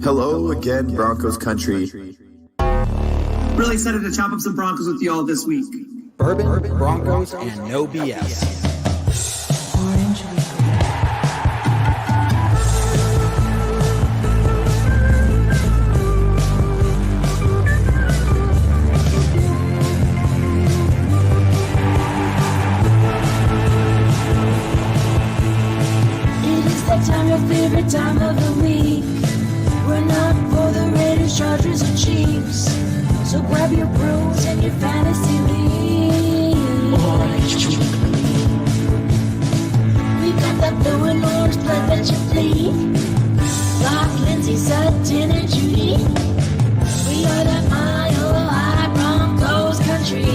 Hello again, Broncos country. Really excited to chop up some Broncos with you all this week. Bourbon, Broncos, and no BS. Orange Time, your favorite time of the week. We're not for the Raiders, Chargers, or Chiefs. So grab your brews and your fantasy league. We got that blue and orange blood that you bleed. Like Lindsay, Sutton, and Judy. We are that Mile High Broncos country.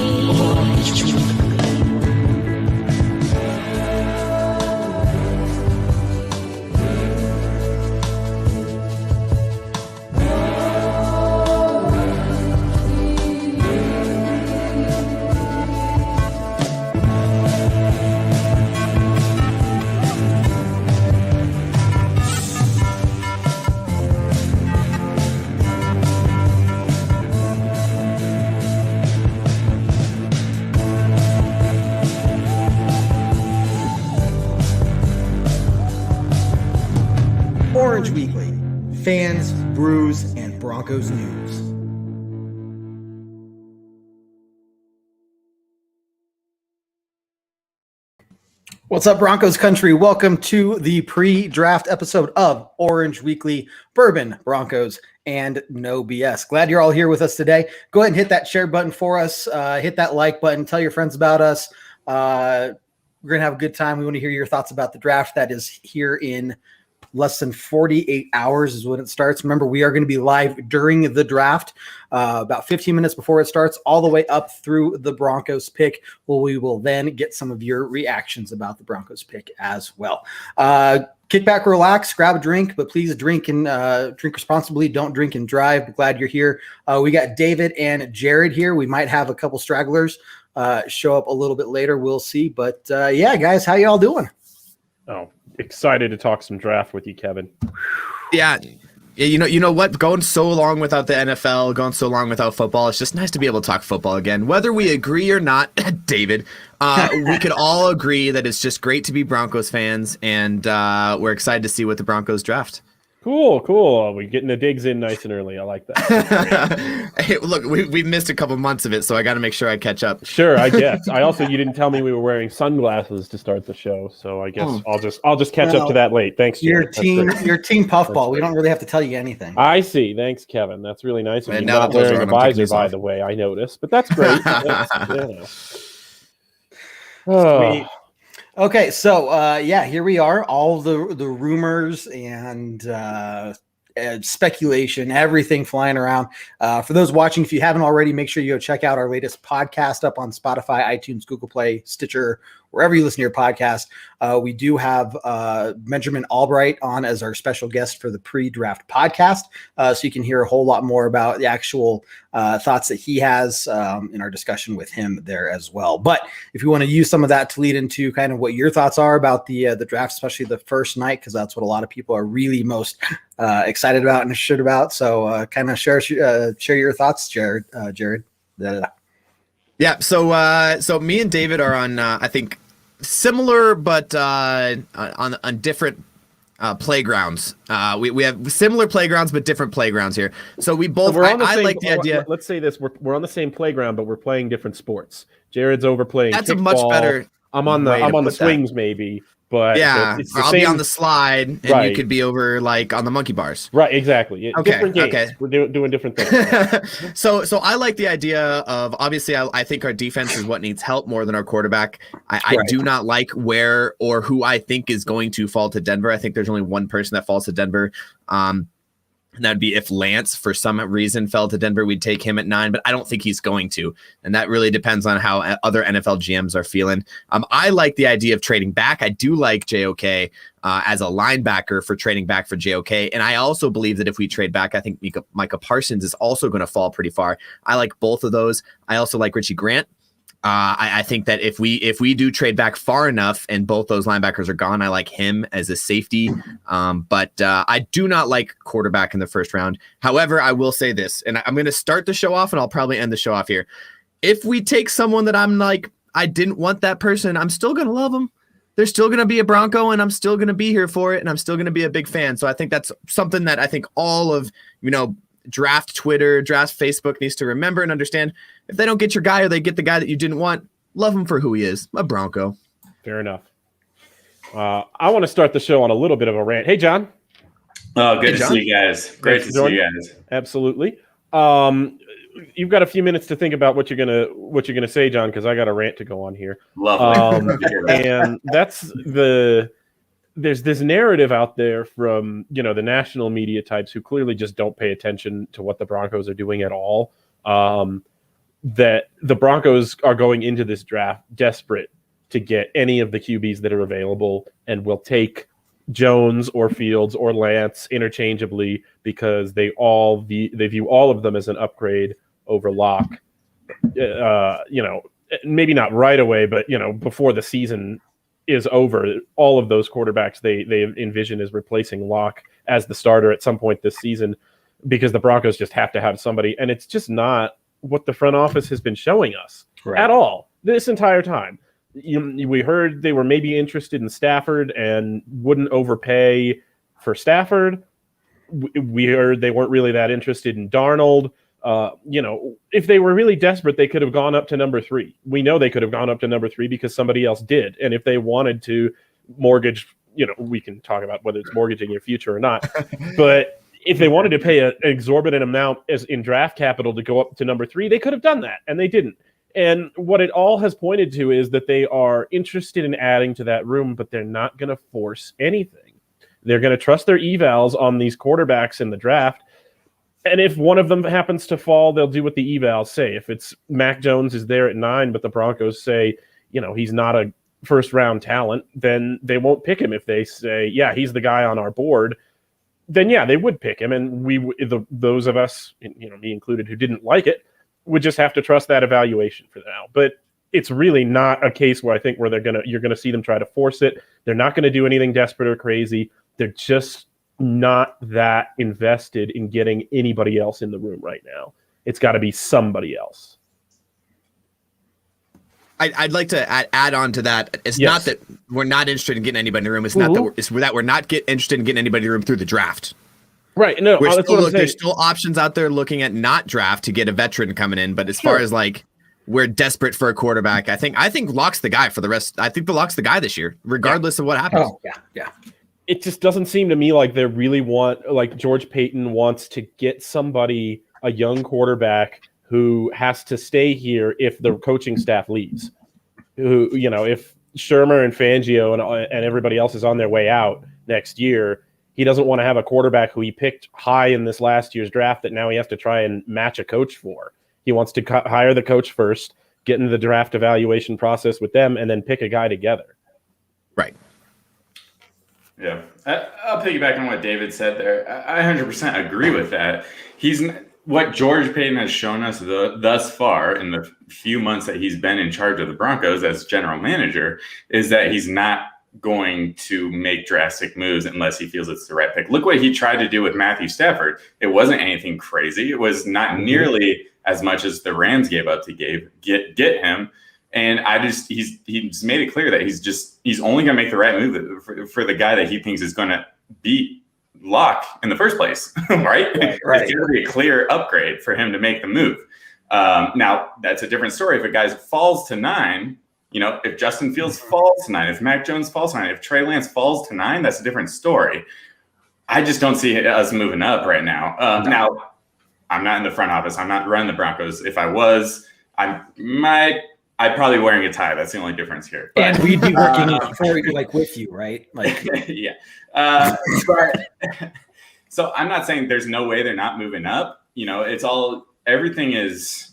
Orange Weekly, fans, brews, and Broncos news. What's up, Broncos country? Welcome to the pre-draft episode of Orange Weekly, Bourbon, Broncos, and no BS. Glad you're all here with us today. Go ahead and hit that share button for us. Hit that like button. Tell your friends about us. We're going to have a good time. We want to hear your thoughts about the draft that is here in less than 48 hours is when it starts. Remember, we are going to be live during the draft, about 15 minutes before it starts, all the way up through the Broncos pick. Well, we will then get some of your reactions about the Broncos pick as well. Kick back, relax, grab a drink, but please drink and drink responsibly. Don't drink and drive. But glad you're here. We got David and Jared here. We might have a couple stragglers show up a little bit later. We'll see. But yeah, guys, how y'all doing? Oh, excited to talk some draft with you, Kevin. Yeah, you know what? Going so long without the NFL, going so long without football, it's just nice to be able to talk football again. Whether we agree or not, David, we could all agree that it's just great to be Broncos fans, and we're excited to see what the Broncos draft. Cool. We're getting the digs in nice and early. I like that. Hey, look, we've missed a couple months of it, so I got to make sure I catch up. Sure, I guess. You didn't tell me we were wearing sunglasses to start the show, so I guess I'll just catch up to that late. Thanks, Jared. Your team puffball. We don't really have to tell you anything. I see. Thanks, Kevin. That's really nice. And you're now not that those wearing are a on, I'm taking visor, these by off. the way. I noticed, but that's great. Sweet. Okay, so here we are. All the rumors and speculation, everything flying around. For those watching, if you haven't already, make sure you go check out our latest podcast up on Spotify, iTunes, Google Play, Stitcher, wherever you listen to your podcast. We do have Benjamin Albright on as our special guest for the pre-draft podcast. So you can hear a whole lot more about the actual thoughts that he has in our discussion with him there as well. But if you want to use some of that to lead into kind of what your thoughts are about the draft, especially the first night, because that's what a lot of people are really most excited about and interested about. So kind of share your thoughts, Jared. Yeah, so me and David are on, I think, similar but on different playgrounds. We have similar playgrounds but different playgrounds here. So we both. So I like the idea. Let's say this: we're on the same playground, but we're playing different sports. Jared's over playing. That's kickball. a much better. I'm on the swings, maybe. But yeah, it's the I'll same... be on the slide, and right. You could be over like on the monkey bars. Right, exactly. Okay, different games. okay. We're doing different things. So I like the idea of, obviously, I think our defense is what needs help more than our quarterback. I do not like where or who I think is going to fall to Denver. I think there's only one person that falls to Denver. And that'd be if Lance, for some reason, fell to Denver, we'd take him at 9, but I don't think he's going to. And that really depends on how other NFL GMs are feeling. I like the idea of trading back. I do like JOK as a linebacker for trading back for JOK. And I also believe that if we trade back, I think Micah Parsons is also going to fall pretty far. I like both of those. I also like Richie Grant. I think that if we do trade back far enough and both those linebackers are gone, I like him as a safety. But I do not like quarterback in the first round. However, I will say this, and I'm going to start the show off, and I'll probably end the show off here. If we take someone that I'm like, I didn't want that person, I'm still going to love them. They're still going to be a Bronco, and I'm still going to be here for it, and I'm still going to be a big fan. So I think that's something that I think all of, draft Twitter, draft Facebook needs to remember and understand. If they don't get your guy or they get the guy that you didn't want, love him for who he is, a Bronco. Fair enough. I want to start the show on a little bit of a rant. Hey, John. Oh, good to see you guys. Great to see you guys. Absolutely. You've got a few minutes to think about what you're gonna say, John, because I got a rant to go on here. Lovely. And there's this narrative out there from the national media types who clearly just don't pay attention to what the Broncos are doing at all. That the Broncos are going into this draft desperate to get any of the QBs that are available, and will take Jones or Fields or Lance interchangeably because they view all of them as an upgrade over Locke. Maybe not right away, but before the season is over, all of those quarterbacks they envision as replacing Locke as the starter at some point this season, because the Broncos just have to have somebody, and it's just not what the front office has been showing us at all this entire time. We heard they were maybe interested in Stafford and wouldn't overpay for Stafford. We heard they weren't really that interested in Darnold. If they were really desperate, they could have gone up to number 3. We know they could have gone up to number 3 because somebody else did. And if they wanted to mortgage, we can talk about whether it's mortgaging your future or not. But if they wanted to pay an exorbitant amount as in draft capital to go up to number 3, they could have done that, and they didn't. And what it all has pointed to is that they are interested in adding to that room, but they're not going to force anything. They're going to trust their evals on these quarterbacks in the draft. And if one of them happens to fall, they'll do what the evals say. If it's Mac Jones is there at 9, but the Broncos say, he's not a first-round talent, then they won't pick him. If they say, yeah, he's the guy on our board, then yeah, they would pick him. And those of us, me included, who didn't like it, would just have to trust that evaluation for now. But it's really not a case where I think where you're gonna see them try to force it. They're not going to do anything desperate or crazy. They're just not that invested in getting anybody else in the room right now. It's got to be somebody else. I'd like to add on to that. It's not that we're not interested in getting anybody in the room. It's not that we're not interested in getting anybody in the room through the draft. Right. No, there's still options out there looking at not draft to get a veteran coming in. But as far as we're desperate for a quarterback, I think Locke's the guy for the rest. I think the Locke's the guy this year, regardless of what happens. Oh, yeah. It just doesn't seem to me like they really like George Payton wants to get somebody, a young quarterback who has to stay here if the coaching staff leaves. Who, if Shermer and Fangio and everybody else is on their way out next year, he doesn't want to have a quarterback who he picked high in this last year's draft that now he has to try and match a coach for. He wants to hire the coach first, get into the draft evaluation process with them, and then pick a guy together. Right. Yeah. I'll piggyback on what David said there. I 100% agree with that. What George Payton has shown us thus far in the few months that he's been in charge of the Broncos as general manager is that he's not going to make drastic moves unless he feels it's the right pick. Look what he tried to do with Matthew Stafford. It wasn't anything crazy. It was not nearly as much as the Rams gave up to get him. And he's made it clear that he's only going to make the right move for the guy that he thinks is going to beat Locke in the first place, right? It's going to be a clear upgrade for him to make the move. Now, that's a different story. If a guy falls to 9, if Justin Fields falls to 9, if Mac Jones falls to 9, if Trey Lance falls to 9, that's a different story. I just don't see us moving up right now. Now, I'm not in the front office. I'm not running the Broncos. If I was, I'd probably wearing a tie. That's the only difference here. But, and we'd be working for you, with you, right? Yeah. So I'm not saying there's no way they're not moving up. Everything is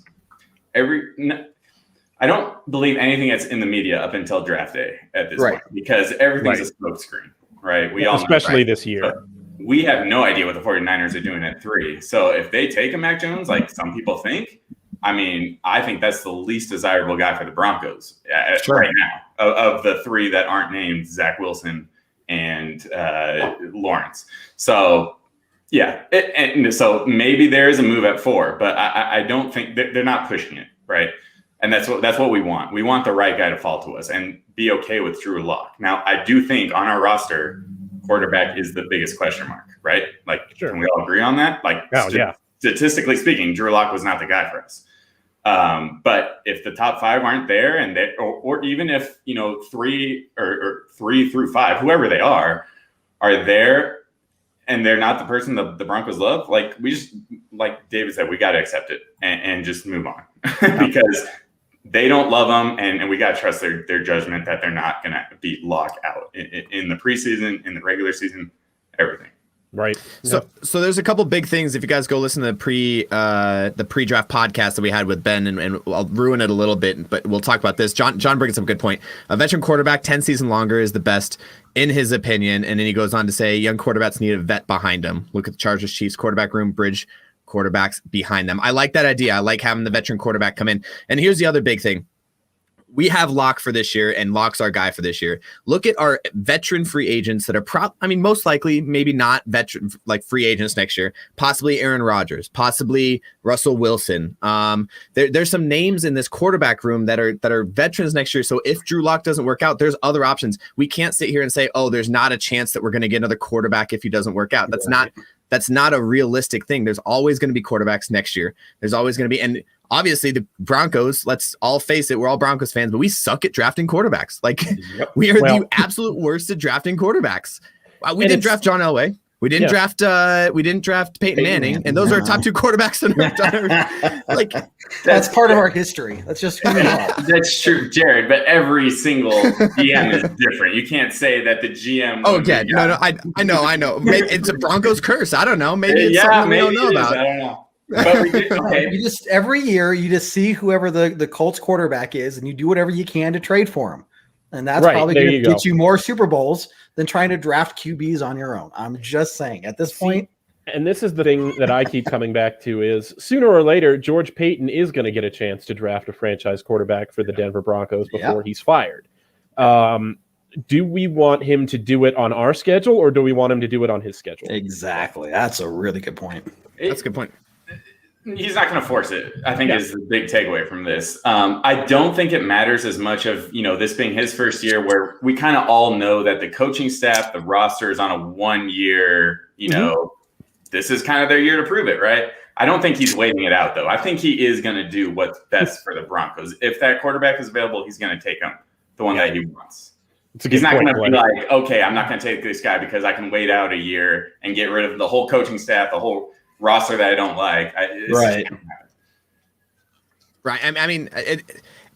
I don't believe anything that's in the media up until draft day at this point, because everything's a smokescreen, right? We all know, especially this year. But we have no idea what the 49ers are doing at 3. So if they take a Mac Jones, like some people think, I mean, I think that's the least desirable guy for the Broncos Sure. right now of the three that aren't named Zach Wilson and Lawrence. So, yeah. And so maybe there is a move at 4, but I don't think they're not pushing it, right? And that's what we want. We want the right guy to fall to us and be okay with Drew Lock. Now, I do think on our roster, quarterback is the biggest question mark, right? Like, Sure. Can we all agree on that? Like, statistically speaking, Drew Lock was not the guy for us. But if the top 5 aren't there, and or even if 3 or 3 through 5, whoever they are there, and they're not the person the Broncos love, like we just, like David said, we got to accept it and just move on because they don't love them, and we got to trust their judgment that they're not going to beat Lock out in the preseason, in the regular season, everything. Right. So there's a couple big things. If you guys go listen to the pre-draft podcast that we had with Ben, and I'll ruin it a little bit, but we'll talk about this. John brings up a good point. A veteran quarterback, 10 season longer is the best in his opinion. And then he goes on to say young quarterbacks need a vet behind them. Look at the Chargers Chiefs quarterback room, bridge quarterbacks behind them. I like that idea. I like having the veteran quarterback come in. And here's the other big thing. We have Locke for this year, and Locke's our guy for this year. Look at our veteran free agents that are most likely, maybe not veteran, like free agents next year. Possibly Aaron Rodgers, possibly Russell Wilson. There's some names in this quarterback room that are veterans next year. So if Drew Lock doesn't work out, there's other options. We can't sit here and say, oh, there's not a chance that we're going to get another quarterback if he doesn't work out. That's not a realistic thing. There's always going to be quarterbacks next year. There's always going to be, and obviously the Broncos, let's all face it, we're all Broncos fans, but we suck at drafting quarterbacks. Like we are the absolute worst at drafting quarterbacks. We didn't draft John Elway. We didn't draft Peyton Manning, and those are our top 2 quarterbacks. Like that's part of our history. That's just who we are. That's true, Jared. But every single GM is different. You can't say that the GM. Oh yeah, no, I know. Maybe it's a Broncos curse. I don't know. Maybe it's something we don't know about. I don't know. But we did, okay. You just every year you just see whoever the Colts quarterback is, and you do whatever you can to trade for him. And that's probably going to get you more Super Bowls than trying to draft QBs on your own. I'm just saying at this point. And this is the thing that I keep coming back to is sooner or later, George Paton is going to get a chance to draft a franchise quarterback for the Denver Broncos before he's fired. Do we want him to do it on our schedule, or do we want him to do it on his schedule? Exactly. That's a really good point. That's a good point. He's not going to force it, I think is the big takeaway from this. I don't think it matters as much of, this being his first year where we kind of all know that the coaching staff, the roster is on a 1 year, this is kind of their year to prove it, right? I don't think he's waiting it out, though. I think he is going to do what's best for the Broncos. If that quarterback is available, he's going to take him, the one that he wants. He's not going to be like, okay, I'm not going to take this guy because I can wait out a year and get rid of the whole coaching staff, the whole roster that I don't like. Right. I mean,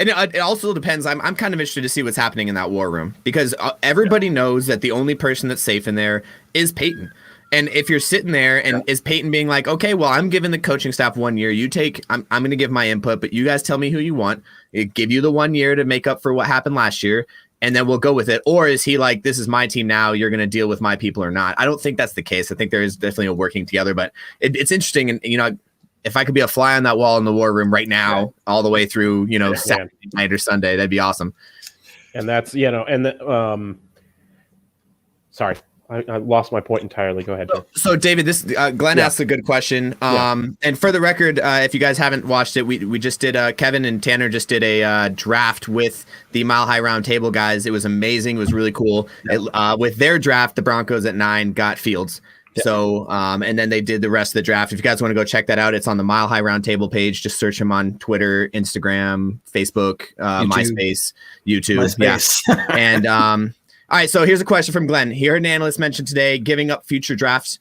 it also depends. I'm kind of interested to see what's happening in that war room because everybody knows that the only person that's safe in there is Peyton. And if you're sitting there and is Peyton being like, okay, well, I'm giving the coaching staff 1 year. I'm going to give my input, but you guys tell me who you want. It give you the 1 year to make up for what happened last year. And then we'll go with it. Or is he like, this is my team now, you're going to deal with my people or not? I don't think that's the case. I think there is definitely a working together, but it's interesting. And, if I could be a fly on that wall in the war room right now, all the way through, Saturday night or Sunday, that'd be awesome. And that's, sorry, I lost my point entirely. Go ahead, Jim. So, David, this Glenn asked a good question. And for the record, if you guys haven't watched it, we just did. Kevin and Tanner just did a draft with the Mile High Round Table guys. It was amazing. It was really cool. With their draft, the Broncos at 9 got Fields. So, and then they did the rest of the draft. If you guys want to go check that out, it's on the Mile High Round Table page. Just search them on Twitter, Instagram, Facebook, MySpace, YouTube. MySpace. Yeah. And all right, so here's a question from Glenn. He heard an analyst mention today giving up future draft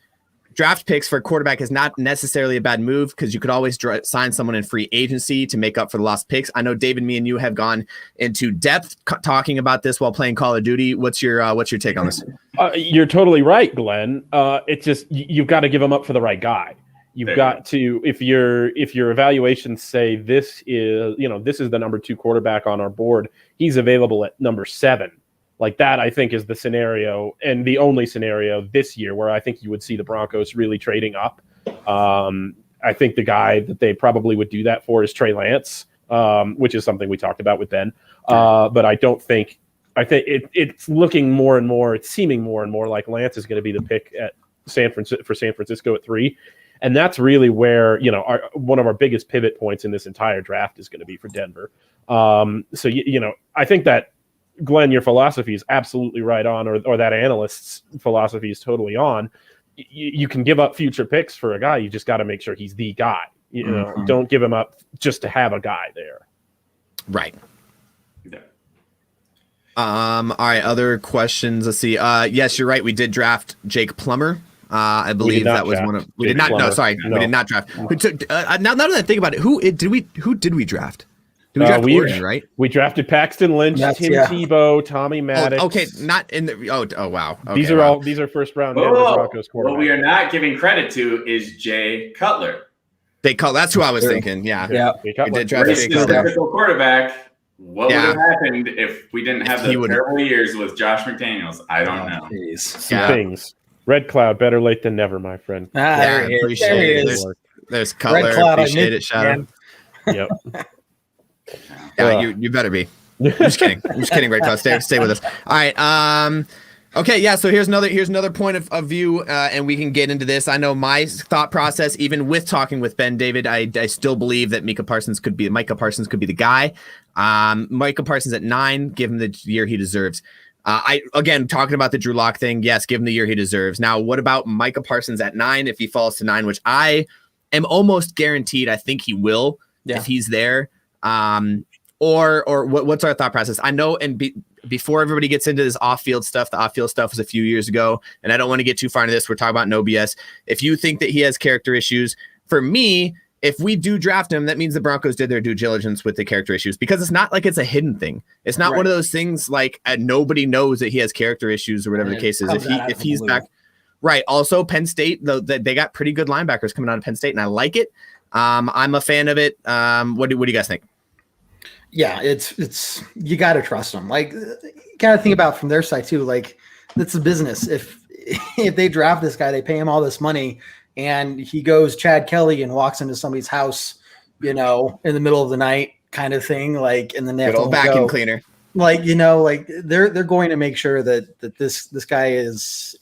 picks for a quarterback is not necessarily a bad move because you could always sign someone in free agency to make up for the lost picks. I know, David, me and you have gone into depth talking about this while playing Call of Duty. What's your take on this? You're totally right, Glenn. It's just you've got to give them up for the right guy. You've got to, if your evaluations say this is the number 2 quarterback on our board, he's available at number 7. Like that, I think, is the scenario and the only scenario this year where I think you would see the Broncos really trading up. I think the guy that they probably would do that for is Trey Lance, which is something we talked about with Ben. But I think it's looking more and more, it's seeming more and more like Lance is going to be the pick at San Francisco at 3. And that's really where, one of our biggest pivot points in this entire draft is going to be for Denver. So, I think that, Glenn, your philosophy is absolutely right on, or that analyst's philosophy is totally on. You can give up future picks for a guy. You just got to make sure he's the guy. Don't give him up just to have a guy there. Right. Yeah. All right. Other questions. Let's see. Yes, you're right. We did draft Jake Plummer. I believe that was one of. We did not. No, sorry, we did not draft. Who took? Now that I think about it, who did we draft? Did we draft Oregon, right? We drafted Paxton Lynch, Tim Tebow, Tommy Maddox. Okay, not in the. Oh wow. Okay, these are first round Denver Broncos quarterbacks. What we are not giving credit to is Jay Cutler. That's who I was thinking. Yeah. We did draft Jay Cutler. Quarterback. What would have happened if we didn't have the terrible years with Josh McDaniels? I don't know. Some things. Red Cloud, better late than never, my friend. Appreciate it. There's Cutler. Red Cloud, appreciate it, Shadow. Yep. Yeah, you better be. I'm just kidding, Red Cloud. Stay with us. All right. Okay, yeah. So here's another point of view, and we can get into this. I know my thought process, even with talking with Ben David, I still believe that Micah Parsons could be the guy. Micah Parsons at 9, give him the year he deserves. Again, talking about the Drew Lock thing, yes, give him the year he deserves. Now, what about Micah Parsons at 9 if he falls to 9, which I am almost guaranteed I think he will if he's there. Or what's our thought process? I know, and before everybody gets into this off-field stuff, the off-field stuff was a few years ago, and I don't want to get too far into this. We're talking about no BS. If you think that he has character issues, for me, if we do draft him, that means the Broncos did their due diligence with the character issues, because it's not like it's a hidden thing. It's not one of those things like nobody knows that he has character issues or whatever the case is. If he's back, right. Also, Penn State, though, they got pretty good linebackers coming out of Penn State, and I like it. I'm a fan of it. What do you guys think? Yeah, it's you got to trust them. Like, you got to think about from their side too. Like, it's a business. If they draft this guy, they pay him all this money, and he goes Chad Kelly and walks into somebody's house, in the middle of the night, kind of thing. Like, and then they have to vacuum cleaner. Like, they're going to make sure that this guy is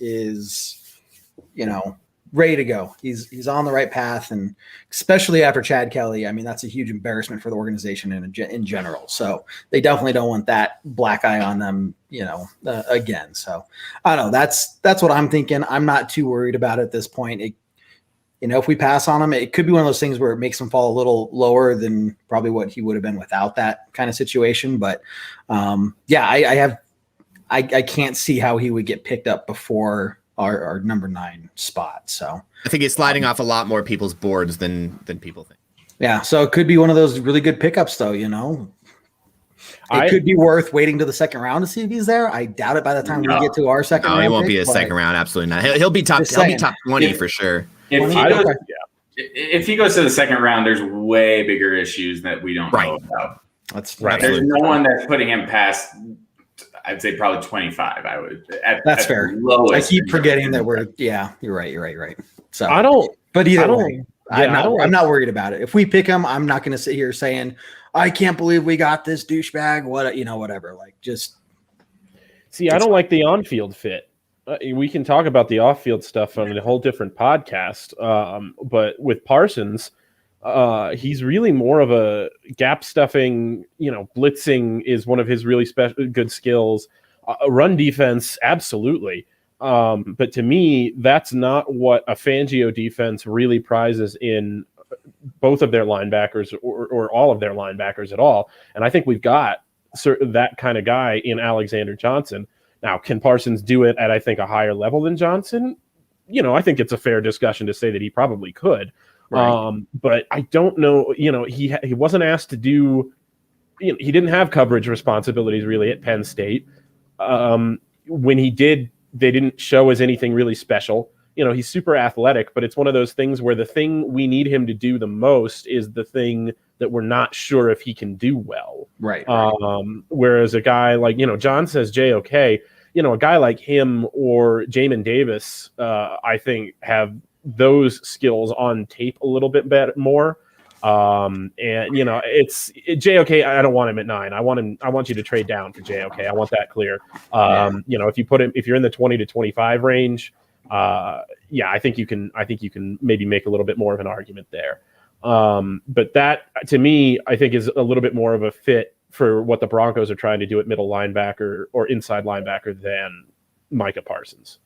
ready to go. He's on the right path, and especially after Chad Kelly, I mean, that's a huge embarrassment for the organization in general. So they definitely don't want that black eye on them, again. So I don't know. That's what I'm thinking. I'm not too worried about it at this point. If we pass on him, it could be one of those things where it makes him fall a little lower than probably what he would have been without that kind of situation. But I can't see how he would get picked up before our number 9 spot. So I think he's sliding off a lot more people's boards than people think. Yeah. So it could be one of those really good pickups though, It could be worth waiting to the second round to see if he's there. I doubt it by the time we get to our second round. No, he won't be a second round. Absolutely not. He'll be top 20 for sure. If he goes to the second round, there's way bigger issues that we don't know about. That's right. There's no one that's putting him past, I'd say probably 25. I would. That's fair. I keep forgetting that you're right. So I'm not worried about it. If we pick him, I'm not going to sit here saying, I can't believe we got this douchebag. Whatever. Like, just see, I don't like the on-field fit. We can talk about the off-field stuff on a whole different podcast. But with Parsons, he's really more of a gap stuffing. Blitzing is one of his really good skills. Run defense, absolutely. But to me, that's not what a Fangio defense really prizes in both of their linebackers or all of their linebackers at all. And I think we've got that kind of guy in Alexander Johnson. Now, can Parsons do it at, I think, a higher level than Johnson? I think it's a fair discussion to say that he probably could. Right. But I don't know. He wasn't asked to do. He didn't have coverage responsibilities really at Penn State. When he did, they didn't show as anything really special. He's super athletic, but it's one of those things where the thing we need him to do the most is the thing that we're not sure if he can do well. Right. Whereas a guy like, John says J-OK, a guy like him or Jamin Davis, I think have those skills on tape a little bit more. And it's JOK. I don't want him at 9. I want you to trade down for JOK. I want that clear. If you put him, if you're in the 20 to 25 range, I think you can maybe make a little bit more of an argument there. But that, to me, I think is a little bit more of a fit for what the Broncos are trying to do at middle linebacker or inside linebacker than Micah Parsons.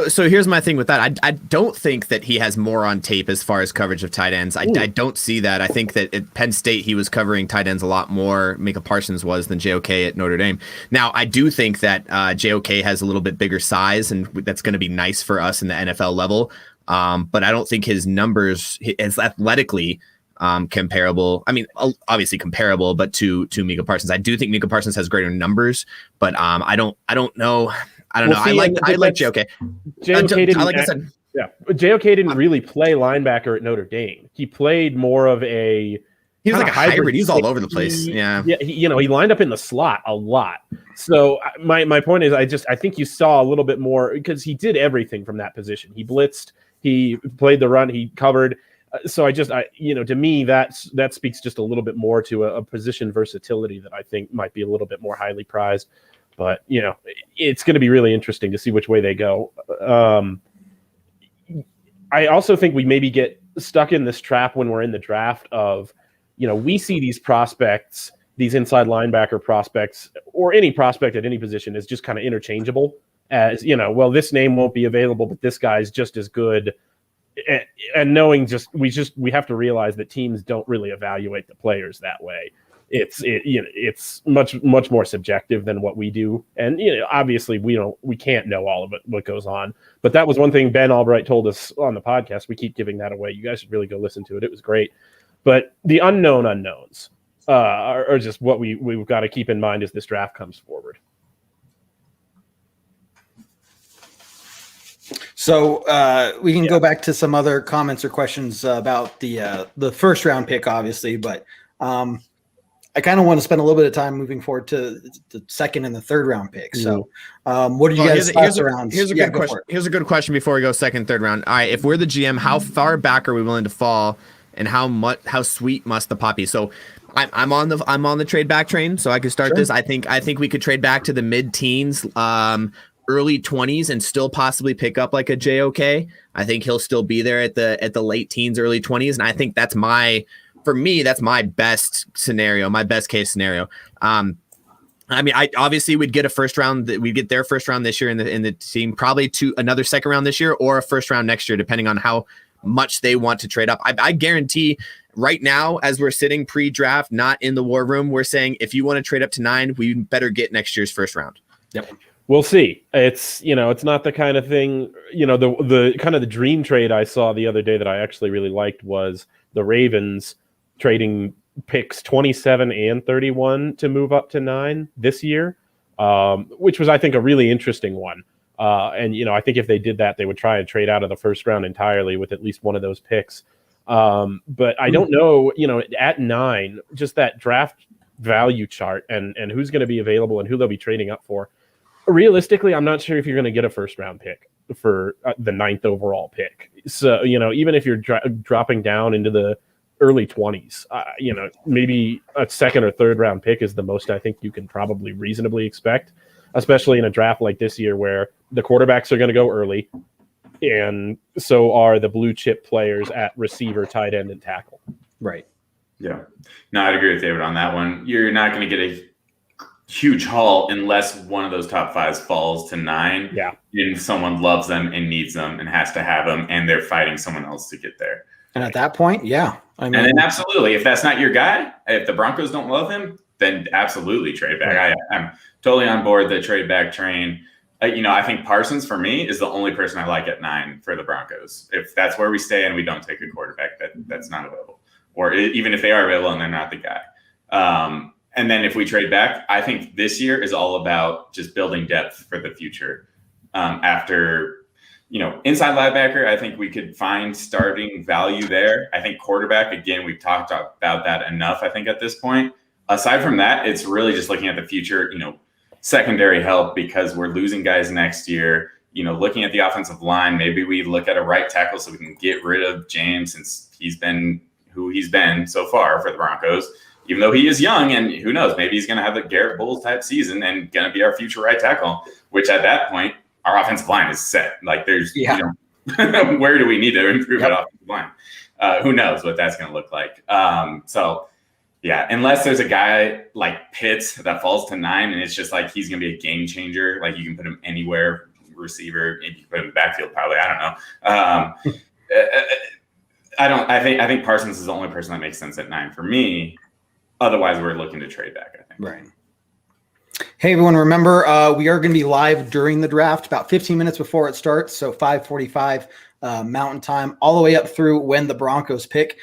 So here's my thing with that. I don't think that he has more on tape as far as coverage of tight ends. I don't see that. I think that at Penn State he was covering tight ends a lot more, Micah Parsons was, than JOK at Notre Dame. Now, I do think that JOK has a little bit bigger size, and that's going to be nice for us in the NFL level. But I don't think his numbers is athletically comparable. I mean, obviously comparable, but to Micah Parsons. I do think Micah Parsons has greater numbers, but I don't know. I don't know. I like JOK. Like I said, JOK didn't really play linebacker at Notre Dame. He played more of a. He was like a hybrid. He's all over the place. Yeah. He lined up in the slot a lot. So my point is, I think you saw a little bit more because he did everything from that position. He blitzed. He played the run. He covered. So to me, that speaks just a little bit more to a position versatility that I think might be a little bit more highly prized. But, it's going to be really interesting to see which way they go. I also think we maybe get stuck in this trap when we're in the draft of, we see these prospects, these inside linebacker prospects, or any prospect at any position is just kind of interchangeable as, this name won't be available, but this guy's just as good. And knowing we have to realize that teams don't really evaluate the players that way. It's much more subjective than what we do, and obviously we can't know all of it, what goes on. But that was one thing Ben Albright told us on the podcast. We keep giving that away. You guys should really go listen to it. It was great. But the unknown unknowns are just what we've got to keep in mind as this draft comes forward. So we can go back to some other comments or questions about the first round pick, obviously, but I kind of want to spend a little bit of time moving forward to the second and the third round pick. So what are you guys' thoughts around? Here's a good question. Here's a good question before we go second, third round. All right, if we're the GM, how far back are we willing to fall, and how sweet must the pop be? So I'm on the trade back train, so I could start this. I think we could trade back to the mid-teens, early 20s, and still possibly pick up like a JOK. I think he'll still be there at the late teens, early 20s, and I think that's my best scenario, my best case scenario. Obviously we'd get a first round. We'd get their first round this year in the team, probably to another second round this year or a first round next year, depending on how much they want to trade up. I guarantee right now, as we're sitting pre-draft, not in the war room, we're saying if you want to trade up to 9, we better get next year's first round. Yep. We'll see. It's it's not the kind of thing, the kind of the dream trade I saw the other day that I actually really liked was the Ravens trading picks 27 and 31 to move up to 9 this year, which was, I think, a really interesting one. And I think if they did that, they would try and trade out of the first round entirely with at least one of those picks. But I don't know, at 9, just that draft value chart and who's going to be available and who they'll be trading up for. Realistically, I'm not sure if you're going to get a first round pick for the 9th overall pick. So, even if you're dropping down into the early 20s, maybe a second or third round pick is the most I think you can probably reasonably expect, especially in a draft like this year where the quarterbacks are going to go early and so are the blue chip players at receiver, tight end, and tackle. Right. Yeah. No, I'd agree with David on that one. You're not going to get a huge haul unless one of those top 5s falls to 9. Yeah. And someone loves them and needs them and has to have them, and they're fighting someone else to get there. And at that point, yeah. And then absolutely, if that's not your guy, if the Broncos don't love him, then absolutely trade back. I'm totally on board the trade back train. I think Parsons for me is the only person I like at 9 for the Broncos. If that's where we stay and we don't take a quarterback that's not available, or even if they are available and they're not the guy. And then if we trade back, I think this year is all about just building depth for the future. After inside linebacker, I think we could find starting value there. I think quarterback, again, we've talked about that enough, I think, at this point. Aside from that, it's really just looking at the future, secondary help, because we're losing guys next year. looking at the offensive line, maybe we look at a right tackle so we can get rid of James since he's been who he's been so far for the Broncos, even though he is young, and who knows, maybe he's going to have the Garrett Bowles type season and going to be our future right tackle, which at that point, our offensive line is set. Like there's, where do we need to improve that offensive line? Who knows what that's going to look like. Yeah, unless there's a guy like Pitts that falls to 9 and it's just like he's going to be a game changer. Like you can put him anywhere, receiver, maybe you can put him in the backfield probably. I don't know. I think Parsons is the only person that makes sense at 9 for me. Otherwise, we're looking to trade back, I think. Right. Hey, everyone, remember, we are going to be live during the draft about 15 minutes before it starts, so 5:45 Mountain Time, all the way up through when the Broncos pick.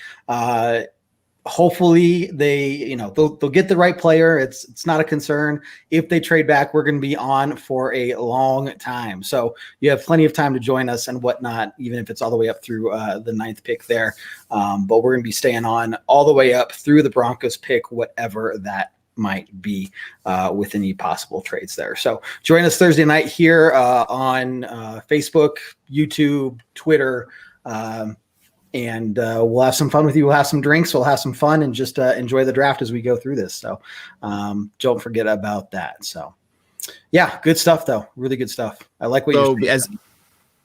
Hopefully they'll get the right player. It's not a concern. If they trade back, we're going to be on for a long time. So you have plenty of time to join us and whatnot, even if it's all the way up through the 9th pick there. But we're going to be staying on all the way up through the Broncos pick, whatever that might be with any possible trades there. So join us Thursday night here on Facebook, YouTube, Twitter, and we'll have some fun with you. We'll have some drinks. We'll have some fun and just enjoy the draft as we go through this. So don't forget about that. So, yeah, good stuff, though. Really good stuff. I like what you're saying.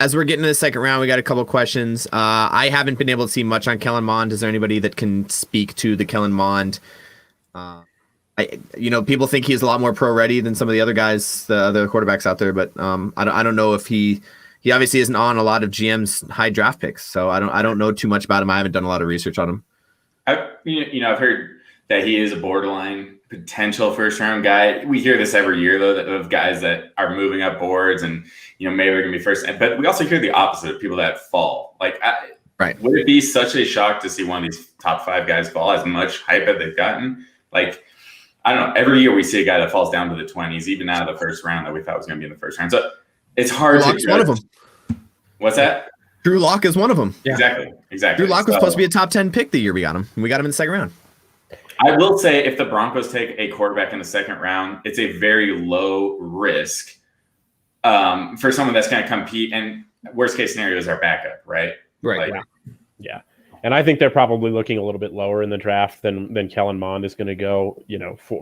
As we're getting to the second round, we got a couple of questions. I haven't been able to see much on Kellen Mond. Is there anybody that can speak to the Kellen Mond? People think he's a lot more pro-ready than some of the other guys, the other quarterbacks out there. But I don't know if he obviously isn't on a lot of GM's high draft picks, so I don't know too much about him. I haven't done a lot of research on him. I've heard that he is a borderline potential first round guy. We hear this every year though, of guys that are moving up boards and maybe they're gonna be first. But we also hear the opposite of people that fall. Right? Would it be such a shock to see one of these top 5 guys fall as much hype as they've gotten? Like, I don't know. Every year we see a guy that falls down to the 20s, even out of the first round that we thought was gonna be in the first round. So it's hard to judge. One of them. What's that? Drew Lock is one of them. Yeah. Exactly. Drew Lock was supposed to be a top 10 pick the year we got him. We got him in the second round. I will say if the Broncos take a quarterback in the second round, it's a very low risk for someone that's going to compete. And worst case scenario is our backup, right? Right. Yeah. And I think they're probably looking a little bit lower in the draft than Kellen Mond is going to go.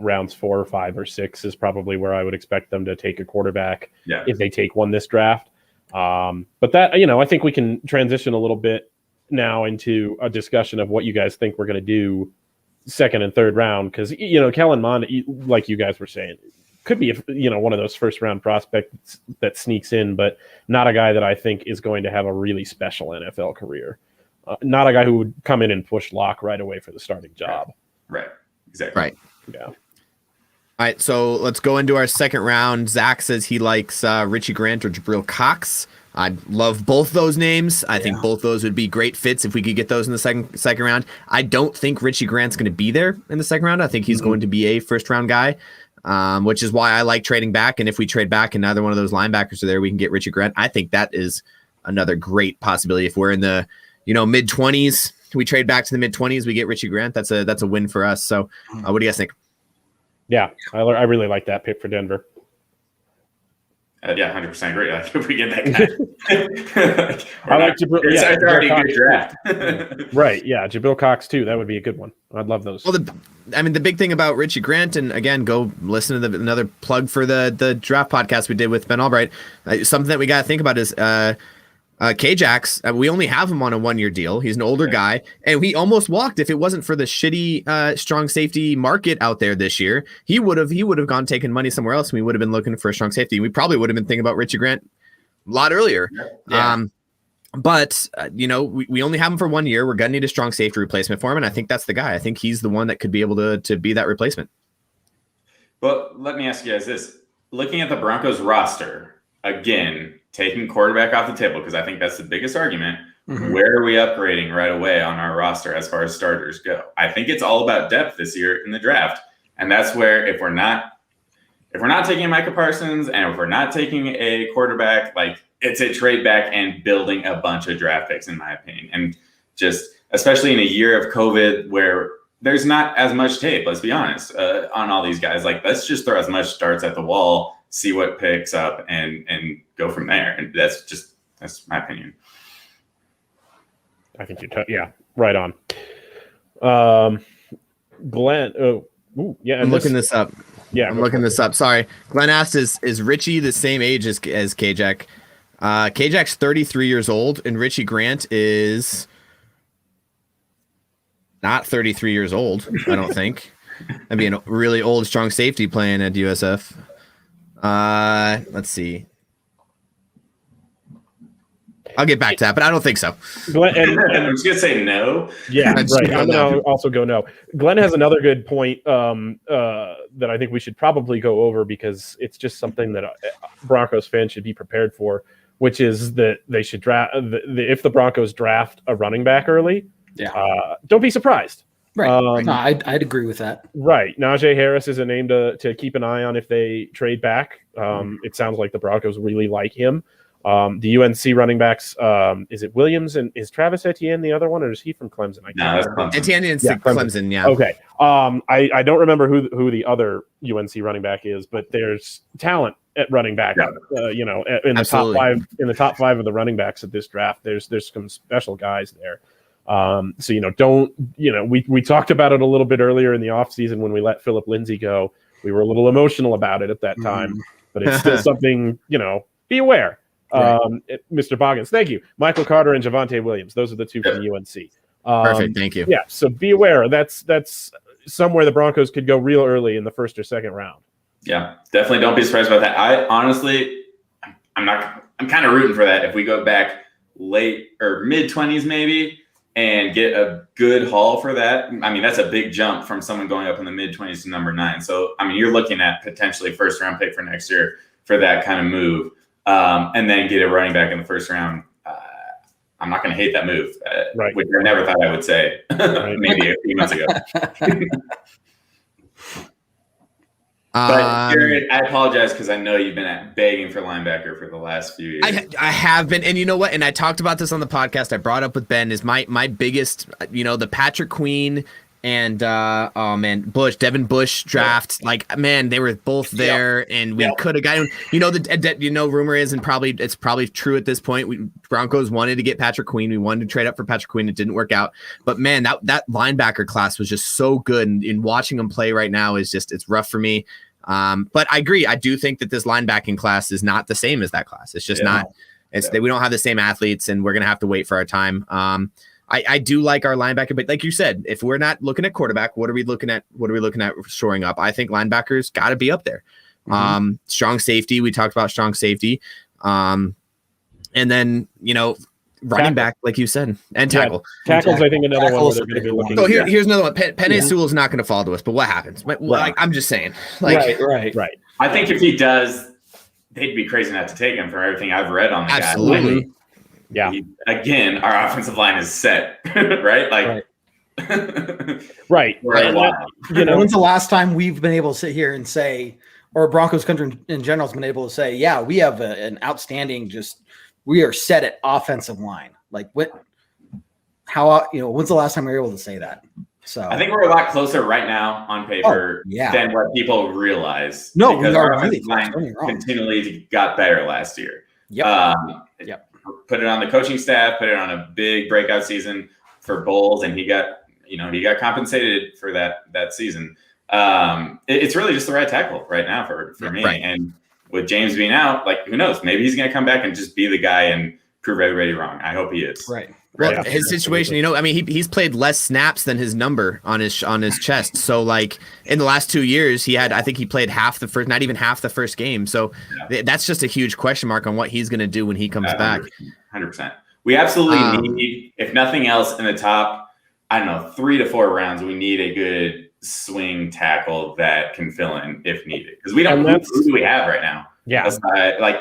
Rounds 4 or 5 or 6 is probably where I would expect them to take a quarterback if they take one this draft. But that, I think we can transition a little bit now into a discussion of what you guys think we're going to do second and third round. Cause Kellen Mond, like you guys were saying, could be, one of those first round prospects that sneaks in, but not a guy that I think is going to have a really special NFL career. Not a guy who would come in and push Locke right away for the starting job. Right. Exactly. Right. Yeah. All right, so let's go into our second round. Zach says he likes Richie Grant or Jabril Cox. I love both those names. I think both those would be great fits if we could get those in the second round. I don't think Richie Grant's going to be there in the second round. I think he's going to be a first round guy, which is why I like trading back. And if we trade back and neither one of those linebackers are there, we can get Richie Grant. I think that is another great possibility. If we're in the mid 20s, we trade back to the mid 20s, we get Richie Grant. That's a win for us. So what do you guys think? Yeah, I really like that pick for Denver. 100% agree. Like, if we get that guy, I like Jabril. It's already a good draft. Right. Yeah. Jabril Cox too. That would be a good one. I'd love those. Well, the big thing about Richie Grant, and again, go listen to another plug for the draft podcast we did with Ben Albright. Something that we got to think about is K-Jax. We only have him on a 1-year deal. He's an older guy, and he almost walked. If it wasn't for the shitty strong safety market out there this year, he would have gone taking money somewhere else, and we would have been looking for a strong safety. We probably would have been thinking about Richie Grant a lot earlier. Yeah. But we only have him for 1 year. We're gonna need a strong safety replacement for him, and I think that's the guy. I think he's the one that could be able to be that replacement. Well, let me ask you guys this: looking at the Broncos roster again, taking quarterback off the table, because I think that's the biggest argument. Mm-hmm. Where are we upgrading right away on our roster as far as starters go? I think it's all about depth this year in the draft, and that's where if we're not taking Micah Parsons and if we're not taking a quarterback, like it's a trade back and building a bunch of draft picks, in my opinion, and just especially in a year of COVID where there's not as much tape. Let's be honest on all these guys. Like let's just throw as much darts at the wall see what picks up, and go from there. And that's my opinion. I think you're right on. Glenn, I'm looking this up. Yeah, I'm looking this up. Sorry, Glenn asked, "Is Richie the same age as K-Jack?" K-Jack's 33 years old, and Richie Grant is not 33 years old. I don't think. That'd be a really old strong safety playing at USF. Let's see. I'll get back to that, but I don't think so. Glenn, and I'm just gonna say no. Yeah, I'm just right. I'm gonna gonna also go no. Glenn has another good point that I think we should probably go over, because it's just something that Broncos fans should be prepared for, which is that they should draft if the Broncos draft a running back early. Yeah. Don't be surprised. Right. No, I'd agree with that. Right. Najee Harris is a name to keep an eye on if they trade back. It sounds like the Broncos really like him. The UNC running backs, is it Williams, and is Travis Etienne the other one, or is he from Clemson? No, that's Clemson. Etienne and Clemson, yeah. Okay. I don't remember who the other UNC running back is, but there's talent at running back. Yeah. In the top five of the running backs at this draft, there's some special guys there. We talked about it a little bit earlier in the offseason when we let Philip Lindsay go. We were a little emotional about it at that time, but it's still something, be aware. Right. Mr. Boggins, thank you. Michael Carter and Javonte Williams. Those are the two from UNC. Perfect. Thank you. Yeah. So be aware. That's somewhere the Broncos could go real early in the first or second round. Yeah, definitely don't be surprised about that. I honestly, I'm kind of rooting for that. If we go back late or mid-20s maybe and get a good haul for that, I mean, that's a big jump from someone going up in the mid-20s to number 9. So, I mean, you're looking at potentially first-round pick for next year for that kind of move. And then get a running back in the first round. I'm not going to hate that move, right? Which I never thought I would say, maybe a few months ago. But Jared, I apologize because I know you've been begging for linebacker for the last few years. I have been, and you know what? And I talked about this on the podcast. I brought up with Ben is my biggest, the Patrick Queen and Devin Bush draft. Like, man, they were both there, and we could have gotten. Rumor is, and it's probably true at this point. Broncos wanted to get Patrick Queen. We wanted to trade up for Patrick Queen. It didn't work out. But man, that linebacker class was just so good, and in watching them play right now it's rough for me. But I agree. I do think that this linebacking class is not the same as that class. It's just not. We don't have the same athletes, and we're gonna have to wait for our time. I do like our linebacker, but like you said, if we're not looking at quarterback, what are we looking at? What are we looking at shoring up? I think linebackers got to be up there. Strong safety. We talked about strong safety. And then, running back, like you said, and tackle. Tackles, I think, another one where they're going to be looking. So here's another one. Penei Sewell is not going to fall to us, but what happens? I'm just saying. Right. I think if he does, they'd be crazy not to take him from everything I've read on the guy. Absolutely. Yeah. Again, our offensive line is set, right? Right. When's the last time we've been able to sit here and say, or Broncos country in general has been able to say, yeah, we have an outstanding, we are set at offensive line. Like when's the last time we were able to say that? So I think we're a lot closer right now on paper than what people realize. No, because we are our really offensive line continually got better last year. Yep. Put it on the coaching staff, put it on a big breakout season for Bowles, and he got compensated for that season. It's really just the right tackle right now for me. Right. And with James being out, who knows? Maybe he's going to come back and just be the guy and prove everybody wrong. I hope he is. Right. Well, his situation, he's played less snaps than his number on his chest. So, in the last 2 years, I think he played not even half the first game. So that's just a huge question mark on what he's going to do when he comes back. 100%. We absolutely need, if nothing else, in the top, 3 to 4 rounds, we need a good swing tackle that can fill in if needed. Because we don't. Who do we have right now? Yeah.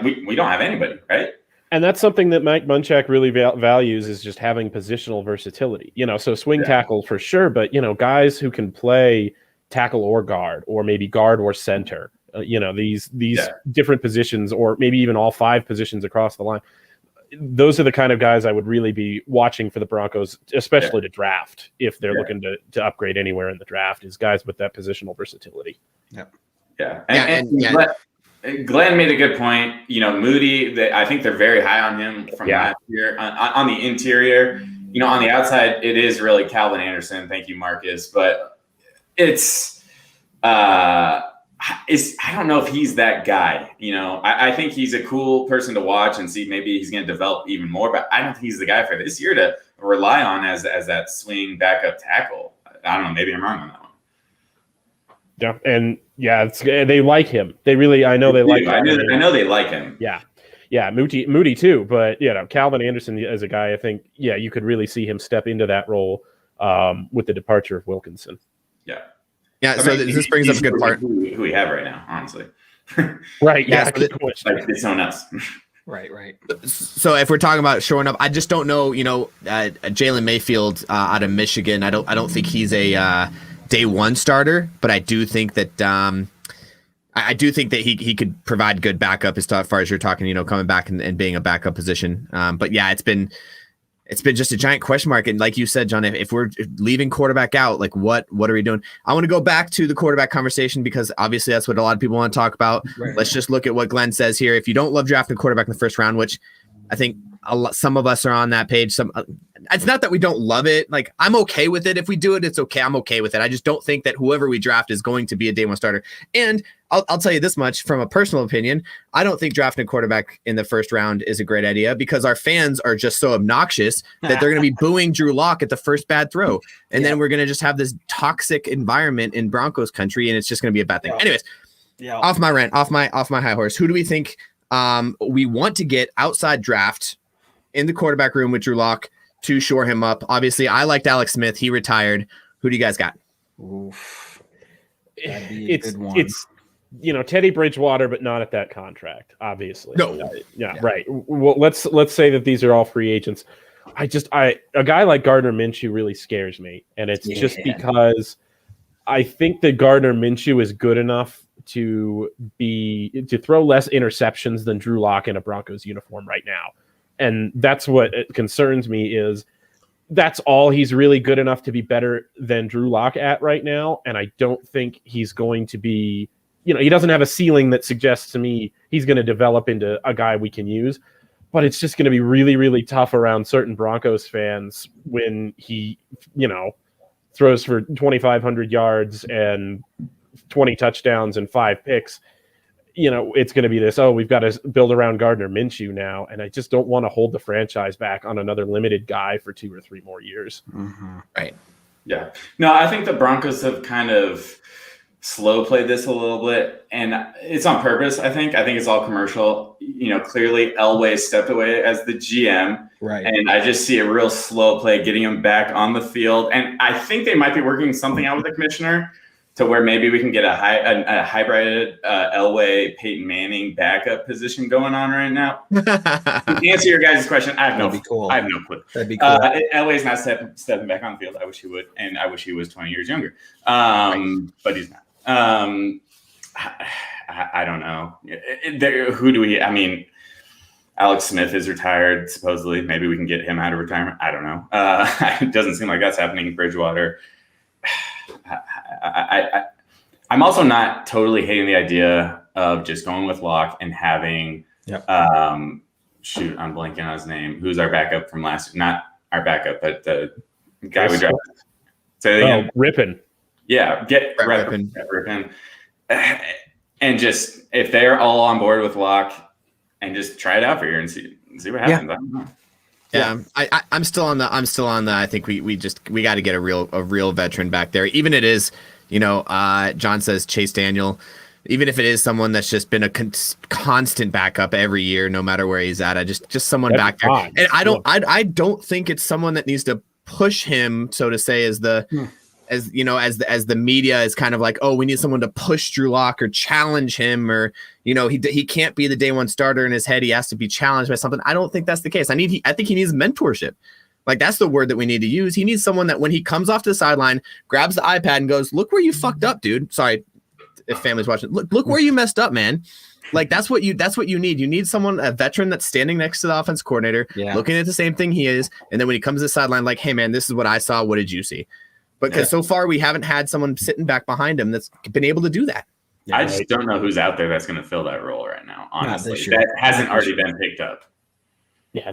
We don't have anybody, right? And that's something that Mike Munchak really values, is just having positional versatility. So swing tackle for sure, but guys who can play tackle or guard, or maybe guard or center. These different positions, or maybe even all 5 positions across the line. Those are the kind of guys I would really be watching for the Broncos, especially to draft, if they're looking to upgrade anywhere in the draft, is guys with that positional versatility. Yeah. Glenn made a good point. Moody, I think they're very high on him from last year. On the interior, on the outside, it is really Calvin Anderson. Thank you, Marcus. But I don't know if he's that guy. I think he's a cool person to watch and see. Maybe he's going to develop even more. But I don't think he's the guy for this year to rely on as that swing backup tackle. I don't know. Maybe I'm wrong on that one. Yeah, and they like him. They really, I know they like him. I know they like him. Yeah, Moody too. But Calvin Anderson is a guy I think you could really see him step into that role with the departure of Wilkinson. Yeah. So this brings up a good part. Who we have right now, honestly. Right. Yeah. It's someone else. Right. So if we're talking about showing up, I just don't know. Jalen Mayfield out of Michigan. I don't think he's a day one starter, but I do think that I do think that he could provide good backup as far as you're talking, coming back and being a backup position. But yeah, it's been just a giant question mark. And like you said, John, if we're leaving quarterback out, like what are we doing? I want to go back to the quarterback conversation because obviously that's what a lot of people want to talk about. Right. Let's just look at what Glenn says here. If you don't love drafting a quarterback in the first round, which I think some of us are on that page. It's not that we don't love it. Like, I'm okay with it. If we do it, it's okay. I'm okay with it. I just don't think that whoever we draft is going to be a day one starter. And I'll tell you this much from a personal opinion. I don't think drafting a quarterback in the first round is a great idea because our fans are just so obnoxious that they're going to be booing Drew Lock at the first bad throw. And then we're going to just have this toxic environment in Broncos country. And it's just going to be a bad thing. Anyways, off my rant, off my high horse. Who do we think we want to get outside draft in the quarterback room with Drew Lock to shore him up? Obviously, I liked Alex Smith. He retired. Who do you guys got? Oof. That'd be a good one. It's Teddy Bridgewater, but not at that contract, obviously. No. Right. Well, let's say that these are all free agents. A guy like Gardner Minshew really scares me, and it's just because I think that Gardner Minshew is good enough to throw less interceptions than Drew Lock in a Broncos uniform right now. And that's what concerns me is that's all he's really good enough to be better than Drew Lock at right now. And I don't think he's going to be, he doesn't have a ceiling that suggests to me he's going to develop into a guy we can use. But it's just going to be really, really tough around certain Broncos fans when he, throws for 2,500 yards and 20 touchdowns and 5 picks. It's going to be this, we've got to build around Gardner Minshew now. And I just don't want to hold the franchise back on another limited guy for 2 or 3 more years. Mm-hmm. Right. Yeah. No, I think the Broncos have kind of slow played this a little bit, and it's on purpose. I think it's all commercial. Clearly Elway stepped away as the GM. Right. And I just see a real slow play getting him back on the field. And I think they might be working something out with the commissioner to where maybe we can get a hybrid Elway, Peyton Manning backup position going on right now. To answer your guys' question, I have no clue. That'd be cool. Elway's not stepping back on the field. I wish he would, and I wish he was 20 years younger. But he's not. I don't know. Who do we? I mean, Alex Smith is retired, supposedly. Maybe we can get him out of retirement. I don't know. It doesn't seem like that's happening in Bridgewater. I'm also not totally hating the idea of just going with Locke and having I'm blanking on his name. Who's our backup from last year? Not our backup, but the guy we drafted. Say it again. Rippin. Yeah, get Rippin. And just if they're all on board with Locke and just try it out for a year and see what happens. I don't know. Yeah, I'm still on the. I think we got to get a real veteran back there. Even it is, John says Chase Daniel. Even if it is someone that's just been a constant backup every year, no matter where he's at, just someone back there. And I don't think it's someone that needs to push him, so to say, as the media is kind of like, oh, we need someone to push Drew Lock or challenge him, or he can't be the day one starter in his head. He has to be challenged by something. I don't think that's the case. I think he needs mentorship. Like, that's the word that we need to use. He needs someone that when he comes off the sideline, grabs the iPad and goes, "Look where you fucked up, dude." Sorry if family's watching. Look where you messed up, man. Like, that's what you need. You need someone, a veteran that's standing next to the offense coordinator, looking at the same thing he is, and then when he comes to the sideline, like, "Hey, man, this is what I saw. What did you see?" Because so far we haven't had someone sitting back behind him that's been able to do that. I just don't know who's out there that's going to fill that role right now, honestly. this year. That hasn't already been picked up. Yeah,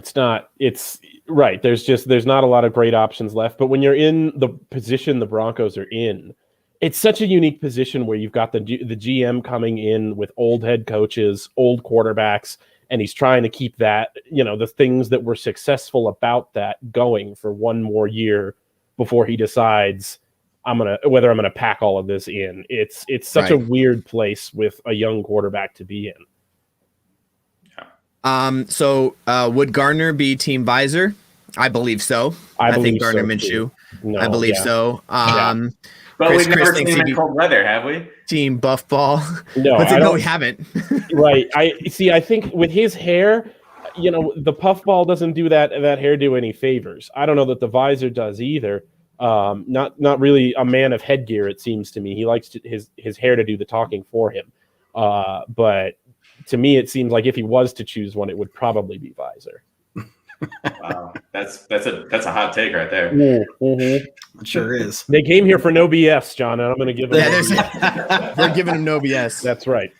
it's right. There's not a lot of great options left. But when you're in the position the Broncos are in, it's such a unique position where you've got the GM coming in with old head coaches, old quarterbacks, and he's trying to keep that, the things that were successful about that going for one more year before he decides whether I'm gonna pack all of this in. It's such a weird place with a young quarterback to be in. So would Gardner be Team Visor? I believe so. I think Gardner Minshew. No, I believe so. But Chris we've never thinks seen he'd be cold weather, have we? Team Buff Ball. No, we haven't. Right. I think with his hair, the puffball doesn't do that hairdo any favors. I don't know that the visor does either. Not really a man of headgear, it seems to me. He likes his hair to do the talking for him. But to me, it seems like if he was to choose one, it would probably be visor. Wow, that's a hot take right there. Mm-hmm. It sure is. They came here for no BS, John, and I'm going to give them. They're giving him no BS. That's right.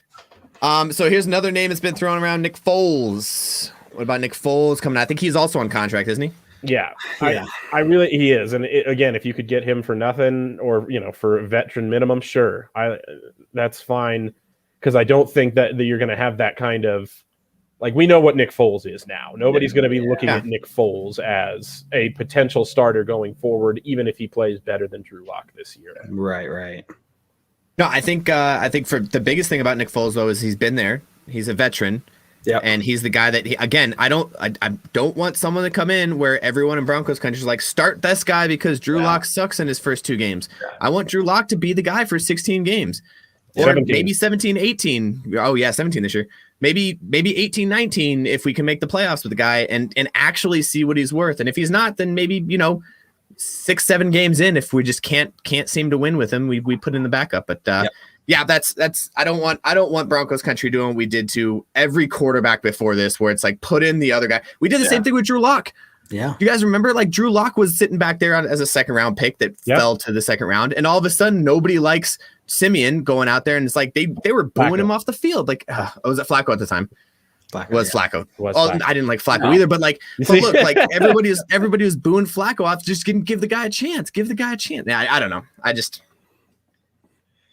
So here's another name that's been thrown around: Nick Foles. What about Nick Foles coming out? I think he's also on contract, isn't he? Yeah. He is. And again, if you could get him for nothing or for a veteran minimum, sure, that's fine. Because I don't think that you're going to have that kind of. Like, we know what Nick Foles is now. Nobody's going to be looking at Nick Foles as a potential starter going forward, even if he plays better than Drew Lock this year. Right. No, I think for the biggest thing about Nick Foles though is he's been there. He's a veteran. Yeah, and he's the guy that I don't want someone to come in where everyone in Broncos country is like, start this guy because Drew Lock sucks in his first 2 games. I want Drew Lock to be the guy for 16 games. Or 17. Maybe 17, 18. Oh, yeah, 17 this year. Maybe 18, 19 if we can make the playoffs with the guy and actually see what he's worth. And if he's not, then maybe, 6, 7 games in, if we just can't seem to win with him, we put in the backup. But that's I don't want Broncos country doing what we did to every quarterback before this, where it's like put in the other guy. We did the same thing with Drew Lock. Yeah. You guys remember, like, Drew Lock was sitting back there as a second round pick that fell to the second round, and all of a sudden nobody likes Simeon going out there, and it's like they were booing him off the field. Like, was it Flacco at the time? Flacco. I didn't like Flacco either, but like, look, like everybody was booing Flacco off. Just give the guy a chance. Yeah, I don't know.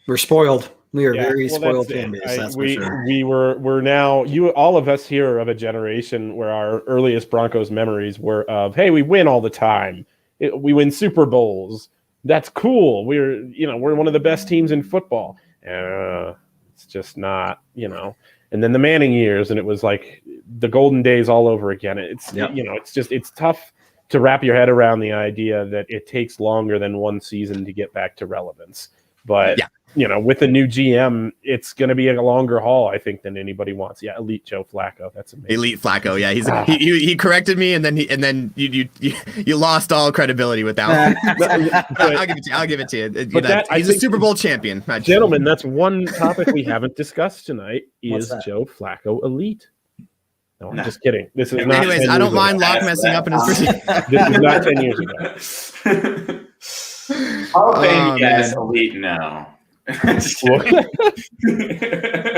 We're spoiled. We are very spoiled fan base. That's for sure. We're now, all of us here are of a generation where our earliest Broncos memories were of, hey, we win all the time. We win Super Bowls. That's cool. We're one of the best teams in football. It's just not, And then the Manning years, and it was like the golden days all over again. It's tough to wrap your head around the idea that it takes longer than one season to get back to relevance. But with the new GM, it's going to be a longer haul, I think, than anybody wants. Yeah, elite Joe Flacco. That's amazing. Elite Flacco. Yeah, he corrected me, and then you lost all credibility with that one. I'll give it to you. He's a Super Bowl champion, gentlemen. That's one topic we haven't discussed tonight. Is Joe Flacco elite? No, I'm just kidding. This is not. Anyways, I don't mind Locke messing up in his first. This is not 10 years ago. I'll guess elite now. I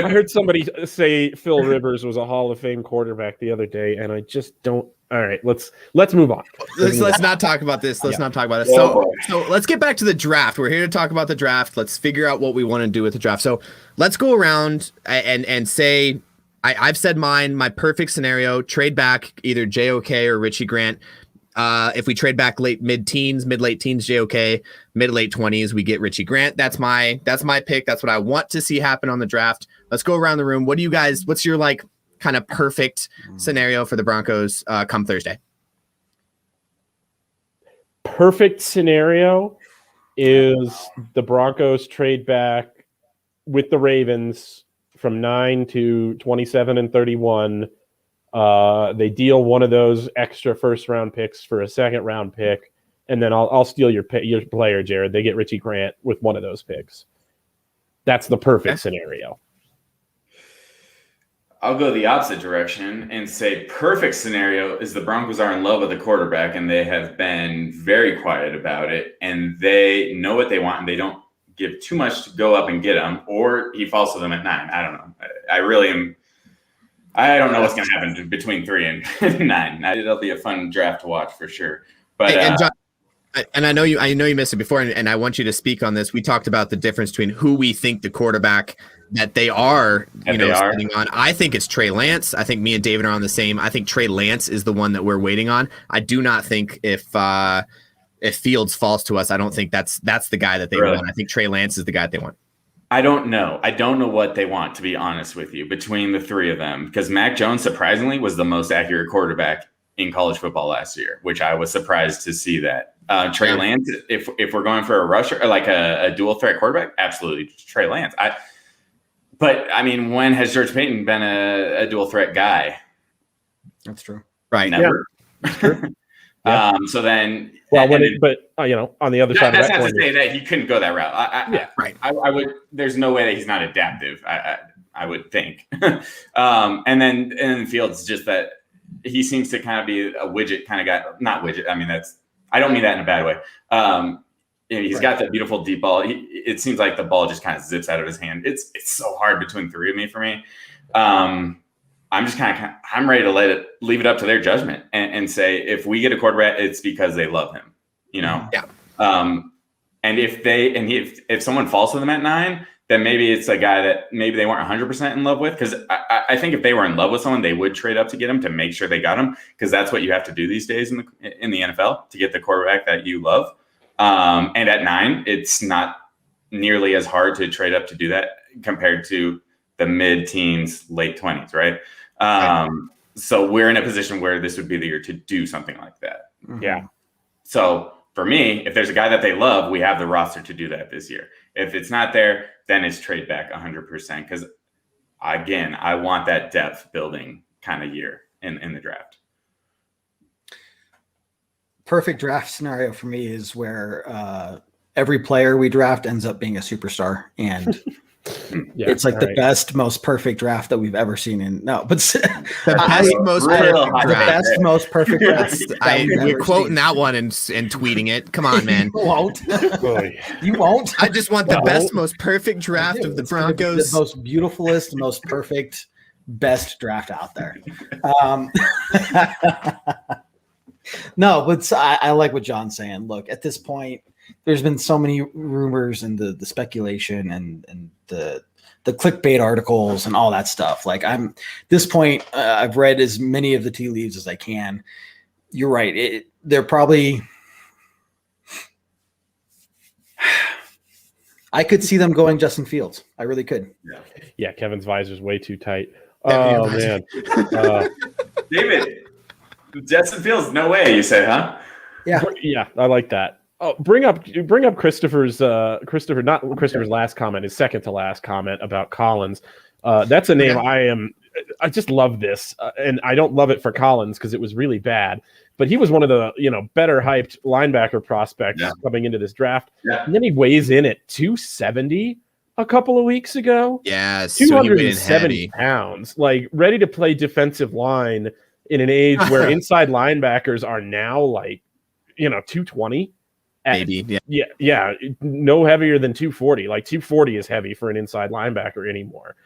heard somebody say Phil Rivers was a Hall of Fame quarterback the other day, and I just don't. All right, let's move on. Let's not talk about this. Let's not talk about it. So let's get back to the draft. We're here to talk about the draft. Let's figure out what we want to do with the draft. So let's go around and say I've said mine. My perfect scenario: trade back either JOK or Richie Grant. If we trade back mid-late teens, JOK, mid-late 20s, we get Richie Grant. That's my pick. That's what I want to see happen on the draft. Let's go around the room. What's your like kind of perfect scenario for the Broncos come Thursday? Perfect scenario is the Broncos trade back with the Ravens from 9 to 27 and 31. They deal one of those extra first-round picks for a second-round pick, and then I'll steal your player, Jared. They get Richie Grant with one of those picks. That's the perfect scenario. I'll go the opposite direction and say perfect scenario is the Broncos are in love with the quarterback, and they have been very quiet about it, and they know what they want, and they don't give too much to go up and get him, or he falls to them at 9. I don't know. I really am. I don't know what's going to happen between 3 and 9. It'll be a fun draft to watch for sure. But and John, and I know you missed it before, and I want you to speak on this. We talked about the difference between who we think the quarterback that they are, sitting on. I think it's Trey Lance. I think me and David are on the same. I think Trey Lance is the one that we're waiting on. I do not think if Fields falls to us, I don't think that's the guy that they want. I think Trey Lance is the guy that they want. I don't know. I don't know what they want, to be honest with you, between the three of them, because Mac Jones surprisingly was the most accurate quarterback in college football last year, which I was surprised to see that. Trey Lance, if we're going for a rusher or like a dual threat quarterback, absolutely Trey Lance. But I mean, when has George Payton been a dual threat guy? That's true. Right. Never. Yeah. So then, on the other side, that's of that not to say that he couldn't go that route. Right. I would. There's no way that he's not adaptive. I would think. And then Fields, just that he seems to kind of be a widget kind of guy. Not widget. I mean, I don't mean that in a bad way. He's got that beautiful deep ball. It seems like the ball just kind of zips out of his hand. It's so hard between three of me for me. I'm just I'm ready to leave it up to their judgment and say, if we get a quarterback, it's because they love him, Yeah. And if someone falls to them at 9, then maybe it's a guy that maybe they weren't 100% in love with. Cause I think if they were in love with someone, they would trade up to get him to make sure they got him. Cause that's what you have to do these days in the NFL to get the quarterback that you love. And at 9, it's not nearly as hard to trade up to do that compared to the mid-teens, late 20s, right? So we're in a position where this would be the year to do something like that. Mm-hmm. Yeah. So for me, if there's a guy that they love, we have the roster to do that this year. If it's not there, then it's trade back 100%. Because again, I want that depth building kind of year in the draft. Perfect draft scenario for me is where every player we draft ends up being a superstar, and it's like the best, most perfect draft that we've ever seen. Most perfect draft. We're quoting that one and tweeting it. Come on, man. You won't. You won't. I just want the best, most perfect draft of the Broncos. The most beautifulest, most perfect, best draft out there. No, but I like what John's saying. Look, at this point, there's been so many rumors and the speculation and the clickbait articles and all that stuff. Like this point, I've read as many of the tea leaves as I can. You're right. They're probably. I could see them going Justin Fields. I really could. Yeah, Kevin's visor's way too tight. Oh man, David. Justin Fields, no way, you say, huh? Yeah, I like that. Oh, bring up Christopher's last comment, his second to last comment about Collins. That's a name I just love this, and I don't love it for Collins because it was really bad. But he was one of the better hyped linebacker prospects coming into this draft, and then he weighs in at 270 a couple of weeks ago. Yeah, 270 pounds, like ready to play defensive line. In an age where inside linebackers are now 220, maybe, no heavier than 240. Like 240 is heavy for an inside linebacker anymore.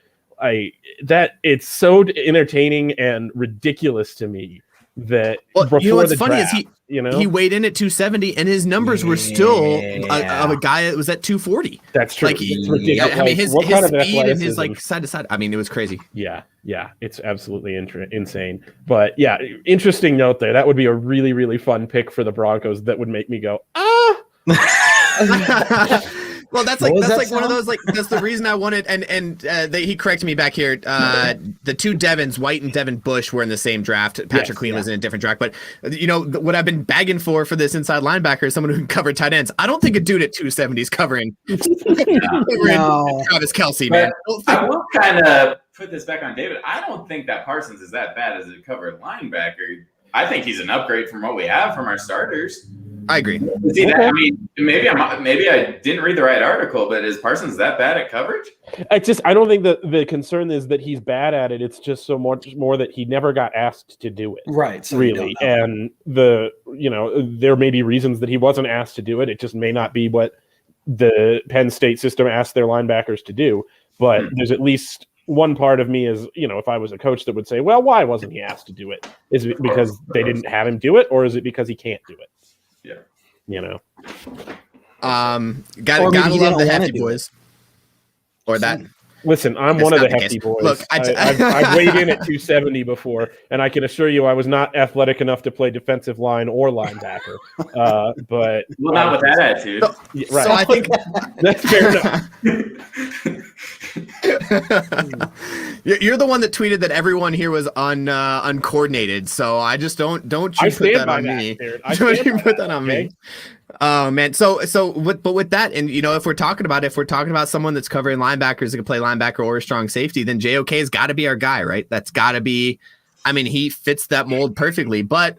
It's so entertaining and ridiculous to me that what's funny is he weighed in at 270 and his numbers were still of a guy that was at 240. That's true. It's ridiculous. I mean, his speed and his side to side. I mean, it was crazy. Yeah, it's absolutely insane. But yeah, interesting note there. That would be a really, really fun pick for the Broncos. That would make me go, Well, that's one of those that's the reason I wanted and he corrected me back here. The two Devons, White and Devin Bush, were in the same draft. Patrick Queen was in a different draft, but what I've been begging for this inside linebacker is someone who can cover tight ends. I don't think a dude at 270 is covering Travis Kelce, man. I will kind of put this back on David. I don't think that Parsons is that bad as a covered linebacker. I think he's an upgrade from what we have from our starters. I agree. I mean, maybe I didn't read the right article, but is Parsons that bad at coverage? I don't think that the concern is that he's bad at it. It's just so much more that he never got asked to do it. Right. So really. And there may be reasons that he wasn't asked to do it. It just may not be what the Penn State system asks their linebackers to do. But there's at least one part of me is, if I was a coach that would say, well, why wasn't he asked to do it? Is it because they didn't have him do it, or is it because he can't do it? Yeah. Gotta love the hefty boys. Or that. Listen, I'm That's one of not the the hefty case. boys. Look, I've weighed in at 270 before, and I can assure you I was not athletic enough to play defensive line or linebacker. But not with that attitude. Right. So I think that's fair enough. You're the one that tweeted that everyone here was uncoordinated. So I just don't you I put that by on that, me. Don't you put that on me. Oh man. So with that, and if we're talking about someone that's covering linebackers that can play linebacker or a strong safety, then JOK has got to be our guy, right? That's got to be. I mean, he fits that mold perfectly. But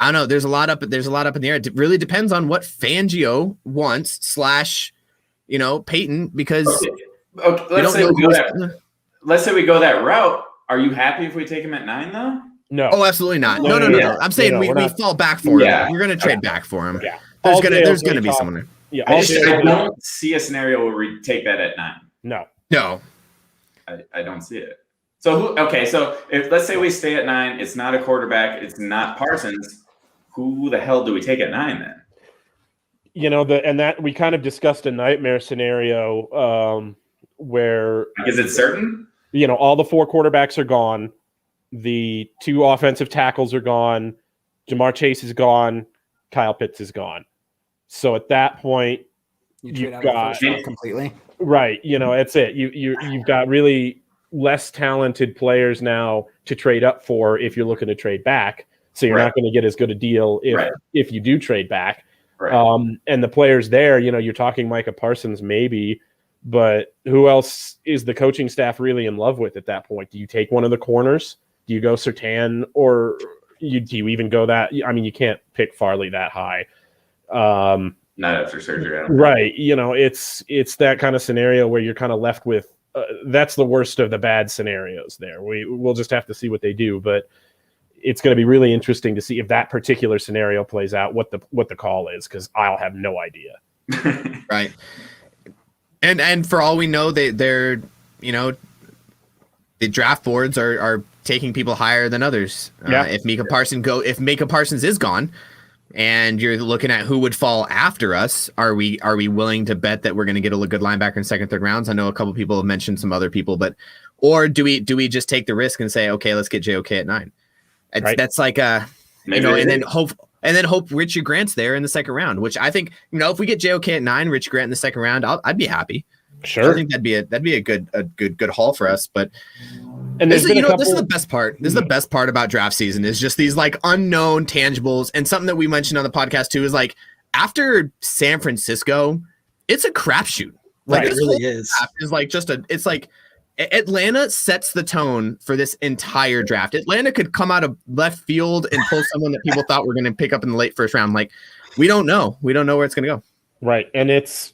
I don't know. There's a lot up in the air. It really depends on what Fangio wants / Peyton, because let's say we go that route. Are you happy if we take him at 9 though? No. Oh, absolutely not. No. I'm saying we fall back for him. We're going to trade back for him. Yeah. There's going to be someone there. Yeah. I don't see a scenario where we take that at 9. No. I don't see it. So so if let's say we stay at 9, it's not a quarterback, it's not Parsons. Who the hell do we take at 9 then? And that we kind of discussed a nightmare scenario where is it certain? All the 4 quarterbacks are gone. The 2 offensive tackles are gone. Jamar Chase is gone. Kyle Pitts is gone. So at that point, you've got completely right. That's it. You've got really less talented players now to trade up for if you're looking to trade back. So you're not going to get as good a deal if you do trade back. Right. And the players there, you're talking Micah Parsons maybe, but who else is the coaching staff really in love with at that point? Do you take one of the corners? Do you go Surtain, or do you even go that? I mean, you can't pick Farley that high. Not after surgery. Right. It's that kind of scenario where you're kind of left with that's the worst of the bad scenarios there. We'll just have to see what they do, but it's going to be really interesting to see if that particular scenario plays out, what the call is, because I'll have no idea. Right. And for all we know, they're the draft boards are taking people higher than others. If Micah Parsons is gone, and you're looking at who would fall after us, are we willing to bet that we're going to get a good linebacker in second, third rounds? I know a couple people have mentioned some other people, or do we just take the risk and say, okay, let's get JOK at 9? That's like and then hope Richie Grant's there in the second round, which I think, if we get JOK at 9, Richie Grant in the second round, I'd be happy. Sure. I think that'd be a good haul for us. But and this is the best part. This is the best part about draft season is just these like unknown tangibles. And something that we mentioned on the podcast too is like after San Francisco, it's a crapshoot. Like it really is. Is like it's like Atlanta sets the tone for this entire draft. Atlanta could come out of left field and pull someone that people thought were going to pick up in the late first round. Like we don't know where it's going to go. Right. And it's,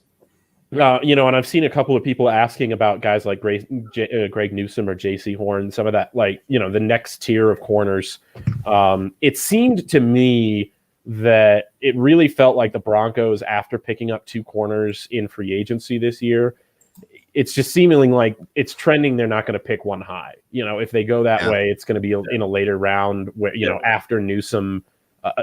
and I've seen a couple of people asking about guys like Greg Newsome or JC Horn, some of that, like, the next tier of corners. It seemed to me that it really felt like the Broncos, after picking up 2 corners in free agency this year, it's just seemingly like it's trending. They're not going to pick one high. If they go that way, it's going to be in a later round where, after Newsome,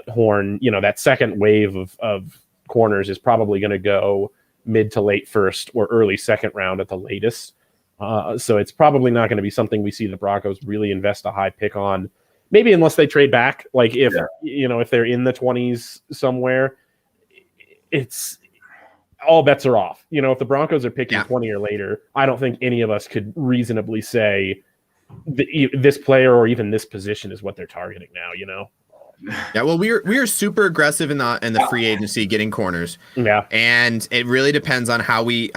Horn, that second wave of corners is probably going to go mid to late first or early second round at the latest. So it's probably not going to be something we see the Broncos really invest a high pick on, maybe unless they trade back. Like if they're in the 20s somewhere, it's all bets are off. If the Broncos are picking 20 or later, I don't think any of us could reasonably say this player or even this position is what they're targeting now, Yeah, well, we are super aggressive in the free agency getting corners. Yeah, and it really depends on how we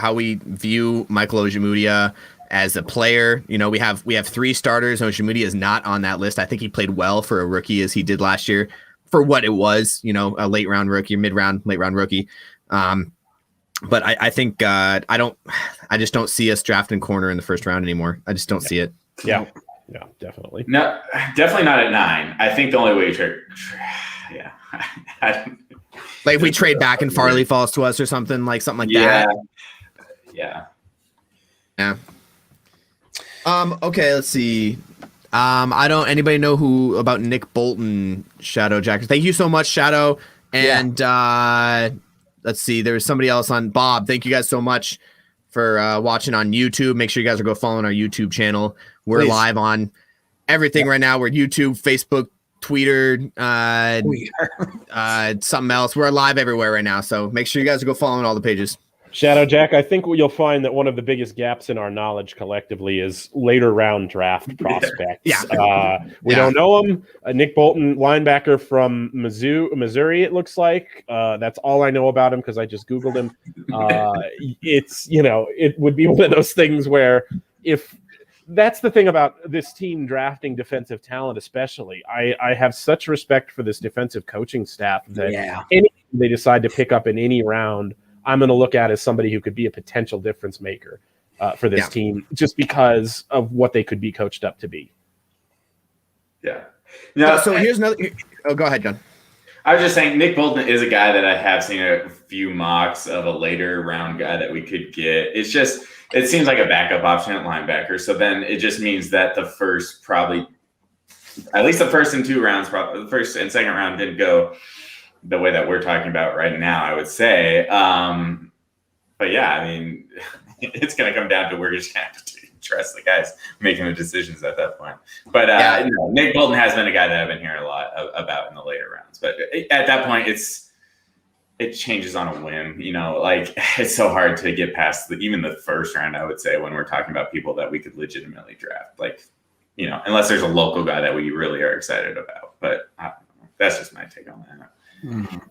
view Michael Ojemudia as a player. We have 3 starters. Ojemudia is not on that list. I think he played well for a rookie as he did last year for what it was. A late round rookie, late round rookie. But I think I just don't see us drafting corner in the first round anymore. I just don't see it. Yeah. Yeah, definitely. No, definitely not at 9. I think the only way Like if we trade back and Farley falls to us or something like that. Yeah. Okay, let's see. Anybody know who about Nick Bolton, Shadow Jacker? Thank you so much, Shadow. And let's see, there was somebody else on Bob. Thank you guys so much for watching on YouTube. Make sure you guys go following our YouTube channel. We're live on everything right now. We're YouTube, Facebook, Twitter, something else. We're live everywhere right now. So make sure you guys go following all the pages. Shadow Jack, I think you'll find that one of the biggest gaps in our knowledge collectively is later round draft prospects. We don't know him. Nick Bolton, linebacker from Missouri, it looks like. That's all I know about him because I just Googled him. It would be one of those things where if that's the thing about this team drafting defensive talent, especially. I have such respect for this defensive coaching staff that anything they decide to pick up in any round, I'm going to look at as somebody who could be a potential difference maker for this team just because of what they could be coached up to be. Yeah. No, so here's another. Oh, go ahead, John. I was just saying Nick Bolton is a guy that I have seen a few mocks of, a later round guy that we could get. It seems like a backup option at linebacker. So then it just means that the first probably, at least the first and two rounds, probably the first and second round didn't go the way that we're talking about right now, I would say. But yeah, I mean, it's going to come down to we're just going to have to trust the guys making the decisions at that point. But Nick Bolton has been a guy that I've been hearing a lot about in the later rounds. But at that point, it changes on a whim. Like it's so hard to get past even the first round, I would say, when we're talking about people that we could legitimately draft. Like, unless there's a local guy that we really are excited about. But I don't know. That's just my take on that.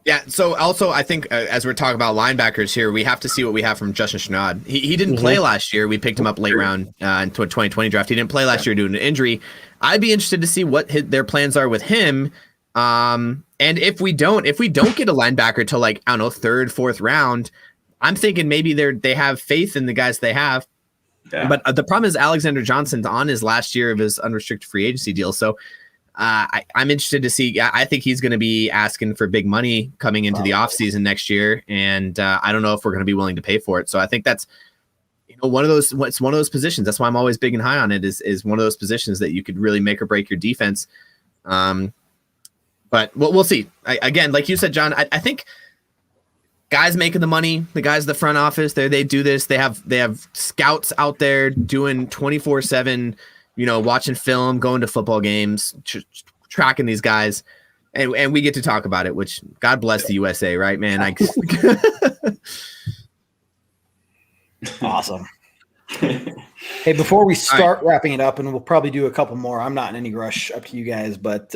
Yeah. So also, I think as we're talking about linebackers here, we have to see what we have from Justin Chenard. He didn't play last year. We picked him up late round in 2020 draft. He didn't play last year due to an injury. I'd be interested to see what their plans are with him. And if we don't get a linebacker till like, I don't know, third, fourth round, I'm thinking maybe they have faith in the guys they have. Yeah. But the problem is Alexander Johnson's on his last year of his unrestricted free agency deal. So I'm interested to see. I think he's going to be asking for big money coming into the offseason next year, and I don't know if we're going to be willing to pay for it. So I think that's one of those. It's one of those positions. That's why I'm always big and high on it. Is one of those positions that you could really make or break your defense. But we'll see. Again, like you said, John, I think guys making the money, the guys at the front office, they do this. They have scouts out there doing 24/7. Watching film, going to football games, tracking these guys, and we get to talk about it, which God bless the USA, right, man? Awesome. Hey, before we start wrapping it up, and we'll probably do a couple more, I'm not in any rush, up to you guys, but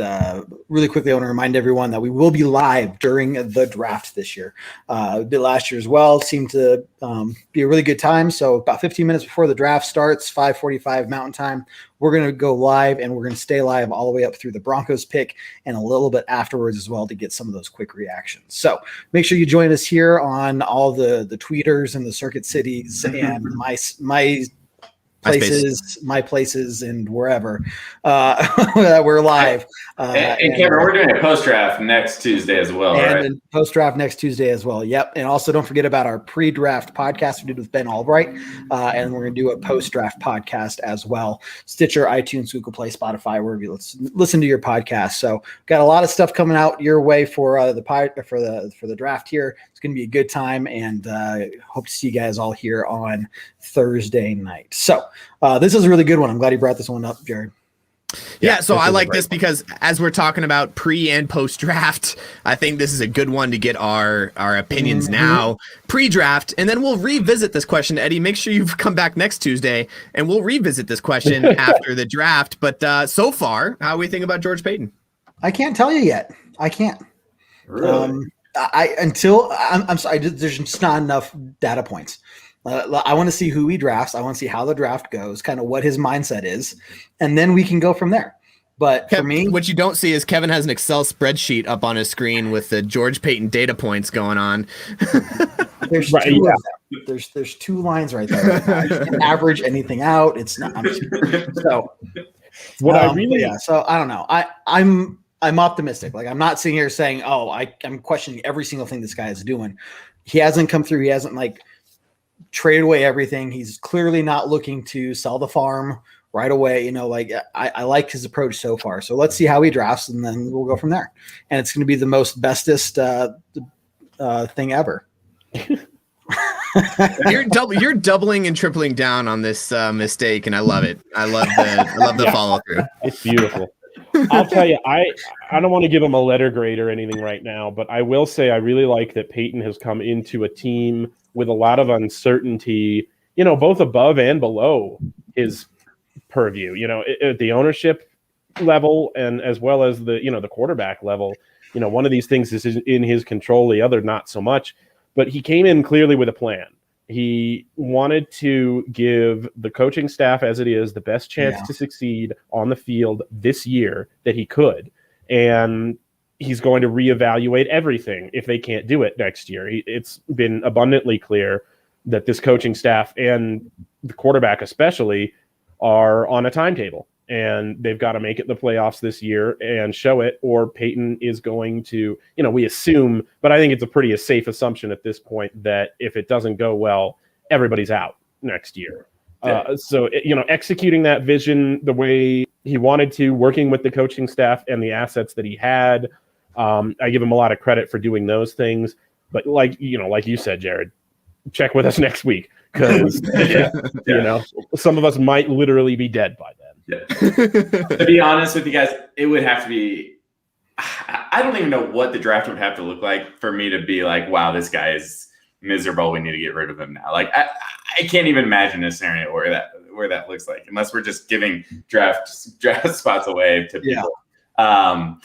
really quickly, I want to remind everyone that we will be live during the draft this year. We did last year as well. It seemed to be a really good time. So about 15 minutes before the draft starts, 5:45 Mountain Time, we're going to go live, and we're going to stay live all the way up through the Broncos pick and a little bit afterwards as well to get some of those quick reactions. So make sure you join us here on all the tweeters and the circuit cities and my places and wherever that we're live. And Cameron, we're doing a post-draft next Tuesday as well, right? And post-draft next Tuesday as well. Yep. And also don't forget about our pre-draft podcast we did with Ben Albright. And we're going to do a post-draft podcast as well. Stitcher, iTunes, Google Play, Spotify, wherever you listen to your podcast. So got a lot of stuff coming out your way for the draft here. It's going to be a good time, and hope to see you guys all here on Thursday night. So this is a really good one. I'm glad you brought this one up, Jared. Yeah, so I like this because as we're talking about pre and post draft, I think this is a good one to get our opinions now pre-draft, and then we'll revisit this question. Eddie, make sure you come back next Tuesday, and we'll revisit this question after the draft. But so far, how do we think about George Paton? I can't tell you yet. I can't. Really? I'm sorry. There's just not enough data points. I want to see who he drafts. I want to see how the draft goes, kind of what his mindset is, and then we can go from there. But for me, what you don't see is Kevin has an Excel spreadsheet up on his screen with the George Paton data points going on. There's two of them. There's two lines right there. I can't average anything out. It's not. So what I really, so I don't know. I'm optimistic. Like, I'm not sitting here saying, oh, I'm questioning every single thing this guy is doing. He hasn't come through. He hasn't like traded away everything. He's clearly not looking to sell the farm right away. You know, like I like his approach so far. So let's see how he drafts, and then we'll go from there. And it's going to be the most bestest thing ever. You're doubling and tripling down on this mistake, and I love it. I love the follow through. It's beautiful. I'll tell you, I don't want to give him a letter grade or anything right now, but I will say I really like that Peyton has come into a team with a lot of uncertainty, you know, both above and below his purview, you know, at the ownership level and as well as the, you know, the quarterback level. You know, one of these things is in his control, the other not so much. But he came in clearly with a plan. He wanted to give the coaching staff as it is the best chance to succeed on the field this year that he could. And he's going to reevaluate everything if they can't do it next year. It's been abundantly clear that this coaching staff and the quarterback especially are on a timetable. And they've got to make it the playoffs this year and show it, or Peyton is going to, you know, we assume, but I think it's a pretty safe assumption at this point that if it doesn't go well, everybody's out next year. So, you know, executing that vision the way he wanted to, working with the coaching staff and the assets that he had, I give him a lot of credit for doing those things. But like you said, Jared, check with us next week because, you know, some of us might literally be dead by then. Yeah. To be honest with you guys, it would have to be. I don't even know what the draft would have to look like for me to be like, wow, this guy is miserable. We need to get rid of him now. Like, I can't even imagine a scenario where that looks like, unless we're just giving draft spots away to people. Yeah.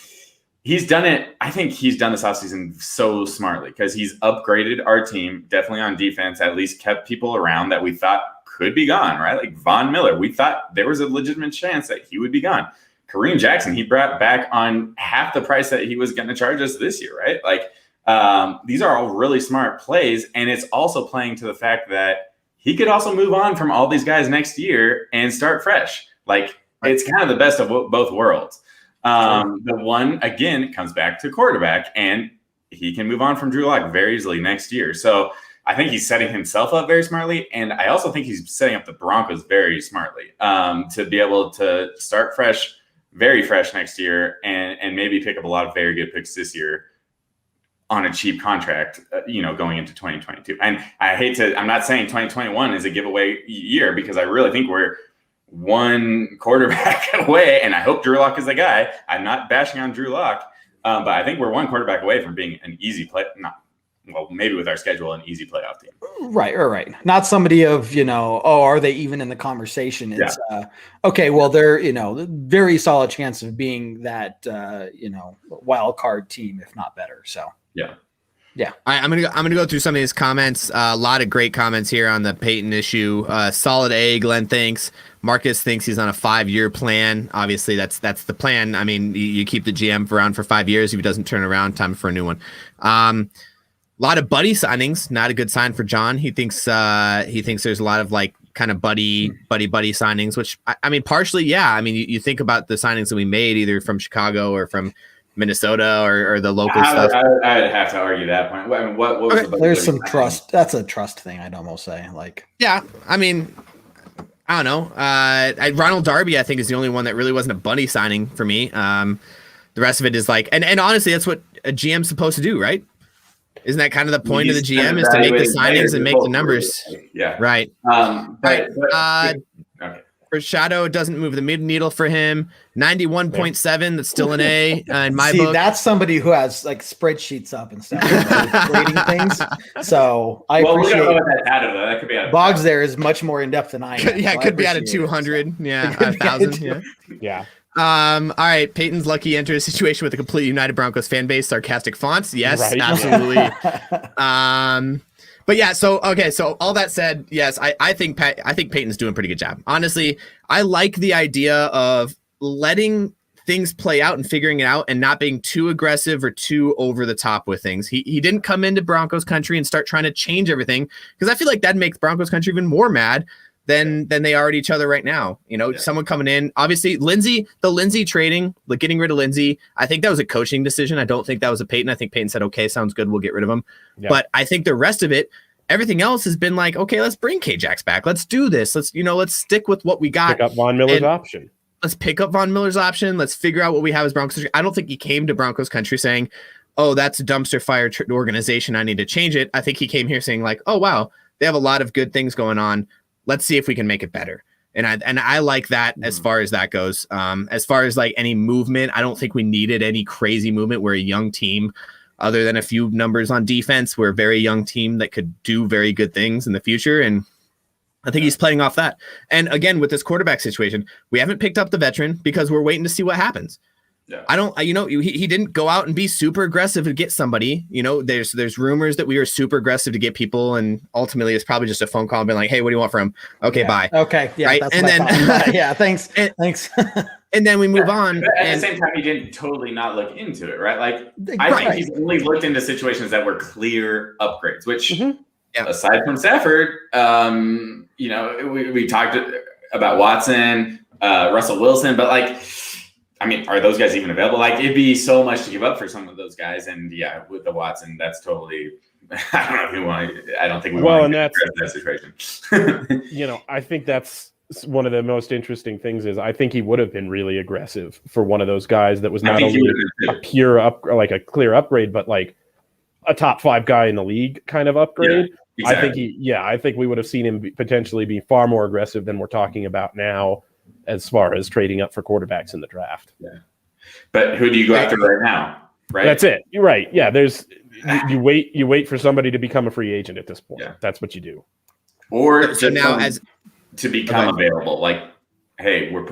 He's done it. I think he's done this offseason so smartly because he's upgraded our team, definitely on defense, at least kept people around that we thought could be gone, right? Like Von Miller, we thought there was a legitimate chance that he would be gone. Kareem Jackson, he brought back on half the price that he was going to charge us this year, right? Like these are all really smart plays, and it's also playing to the fact that he could also move on from all these guys next year and start fresh. Like it's kind of the best of both worlds. The one, again, comes back to quarterback, and he can move on from Drew Lock very easily next year. So I think he's setting himself up very smartly, and I also think he's setting up the Broncos very smartly to be able to start fresh, very fresh next year, and maybe pick up a lot of very good picks this year on a cheap contract, going into 2022. And I'm not saying 2021 is a giveaway year because I really think we're one quarterback away, and I hope Drew Lock is the guy. I'm not bashing on Drew Lock, but I think we're one quarterback away from being an easy play. Maybe with our schedule, an easy playoff team. Right. Not somebody of, are they even in the conversation? It's okay. Well, they're, very solid chance of being that, wild card team, if not better. So, yeah. All right, I'm gonna go through some of these comments. A lot of great comments here on the Peyton issue. Solid A, Glenn thinks. Marcus thinks he's on a 5-year plan. Obviously, that's the plan. I mean, you keep the GM around for 5 years. If he doesn't turn around, time for a new one. A lot of buddy signings, not a good sign for John. He thinks there's a lot of like kind of buddy signings, which I mean, partially, yeah. I mean, you think about the signings that we made either from Chicago or from Minnesota or the local stuff. I'd have to argue that point. I mean, what was there's some trust. That's a trust thing. I'd almost say yeah. I mean, I don't know. Ronald Darby, I think, is the only one that really wasn't a buddy signing for me. The rest of it is like, and honestly, that's what a GM's supposed to do, right? Isn't that kind of the point of the GM is to make the signings and make the numbers? Yeah. Right. Okay. For Shadow, it doesn't move the mid needle for him. 91.7, that's still an A in my book. That's somebody who has like spreadsheets up and stuff, grading things. So I appreciate that could be Boggs there is much more in depth than I am. Yeah, it could be out of 200. Yeah, 1,000. Yeah. All right. Peyton's lucky entered a situation with a completely United Broncos fan base. Sarcastic fonts. Yes, right. Absolutely. But yeah, so all that said, yes, I think Peyton's doing a pretty good job. Honestly, I like the idea of letting things play out and figuring it out and not being too aggressive or too over the top with things. He didn't come into Broncos country and start trying to change everything because I feel like that makes Broncos country even more mad than they are at each other right now. Someone coming in, obviously the Lindsey trading, like getting rid of Lindsey. I think that was a coaching decision. I don't think that was a Peyton. I think Peyton said, okay, sounds good. We'll get rid of him. Yeah. But I think the rest of it, everything else has been like, okay, let's bring K-Jax back. Let's do this. Let's stick with what we got. Pick up Von Miller's option. Let's pick up Von Miller's option. Let's figure out what we have as Broncos country. I don't think he came to Broncos country saying, oh, that's a dumpster fire organization. I need to change it. I think he came here saying like, oh, wow, they have a lot of good things going on. Let's see if we can make it better. And I like that as far as that goes. As far as like any movement, I don't think we needed any crazy movement. We're a young team. Other than a few numbers on defense, we're a very young team that could do very good things in the future. And I think he's playing off that. And again, with this quarterback situation, we haven't picked up the veteran because we're waiting to see what happens. Yeah. He didn't go out and be super aggressive to get somebody. There's rumors that we were super aggressive to get people, and ultimately it's probably just a phone call and being like, hey, what do you want from him? Okay, bye. Okay, yeah, right. That's and then yeah, thanks. Thanks. And then we move on. But at the same time, he didn't totally not look into it, right? Like I think he's only looked into situations that were clear upgrades, which aside from Stafford, we talked about Watson, Russell Wilson, but like, I mean, are those guys even available? Like, it'd be so much to give up for some of those guys. And yeah, with the Watson, that's totally. I don't know if we want. I don't think we want to get that situation. I think that's one of the most interesting things. Is I think he would have been really aggressive for one of those guys that was not only a pure like a clear upgrade, but like a top 5 guy in the league kind of upgrade. Yeah, exactly. I think we would have seen him potentially be far more aggressive than we're talking about now, as far as trading up for quarterbacks in the draft. Yeah. But who do you go after right now? Right. That's it. You're right. Yeah. You wait for somebody to become a free agent at this point. Yeah. That's what you do. Or to become available. Like, hey, we're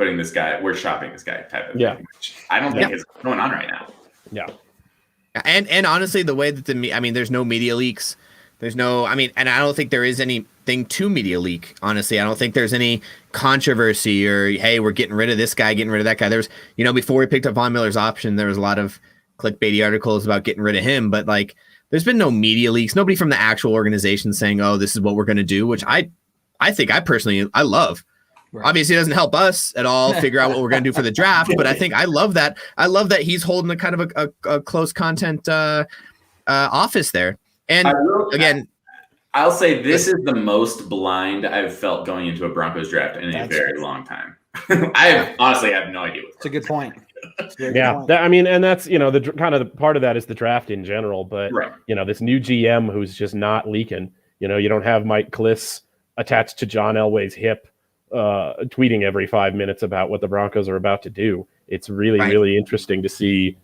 shopping this guy type of thing. Which I don't think is going on right now. Yeah. And honestly, the way that there's no media leaks. There's no, and I don't think there is anything to media leak. Honestly, I don't think there's any controversy or, hey, we're getting rid of this guy, getting rid of that guy. There's, before we picked up Von Miller's option, there was a lot of clickbaity articles about getting rid of him, but like, there's been no media leaks. Nobody from the actual organization saying, oh, this is what we're going to do, which I think I personally love. Right. Obviously, it doesn't help us at all figure out what we're going to do for the draft, but I think I love that. I love that he's holding a kind of a close content office there. And again, I'll say this is the most blind I've felt going into a Broncos draft in a very long time. I honestly have no idea. It's a good point. And that's the kind of the part of that is the draft in general. But this new GM who's just not leaking. You don't have Mike Kliss attached to John Elway's hip, tweeting every 5 minutes about what the Broncos are about to do. It's really interesting to see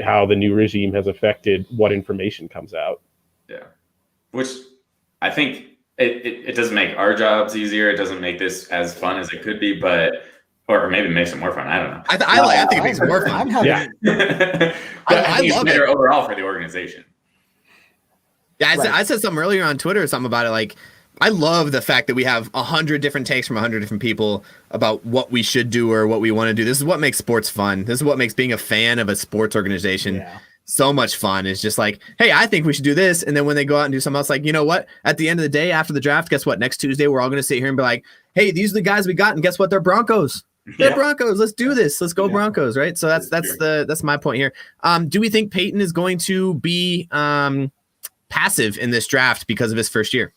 how the new regime has affected what information comes out. Yeah, which I think it doesn't make our jobs easier. It doesn't make this as fun as it could be, or maybe it makes it more fun. I don't know. I think it makes it more fun. I love it overall for the organization. Yeah, I said something earlier on Twitter or something about it. Like, I love the fact that we have 100 different takes from 100 different people about what we should do or what we want to do. This is what makes sports fun. This is what makes being a fan of a sports organization so much fun. It's just like, hey, I think we should do this. And then when they go out and do something else, like, you know what? At the end of the day, after the draft, guess what? Next Tuesday, we're all going to sit here and be like, hey, these are the guys we got. And guess what? They're Broncos. They're Broncos. Let's do this. Let's go Broncos. Right. So that's my point here. Do we think Peyton is going to be passive in this draft because of his first year?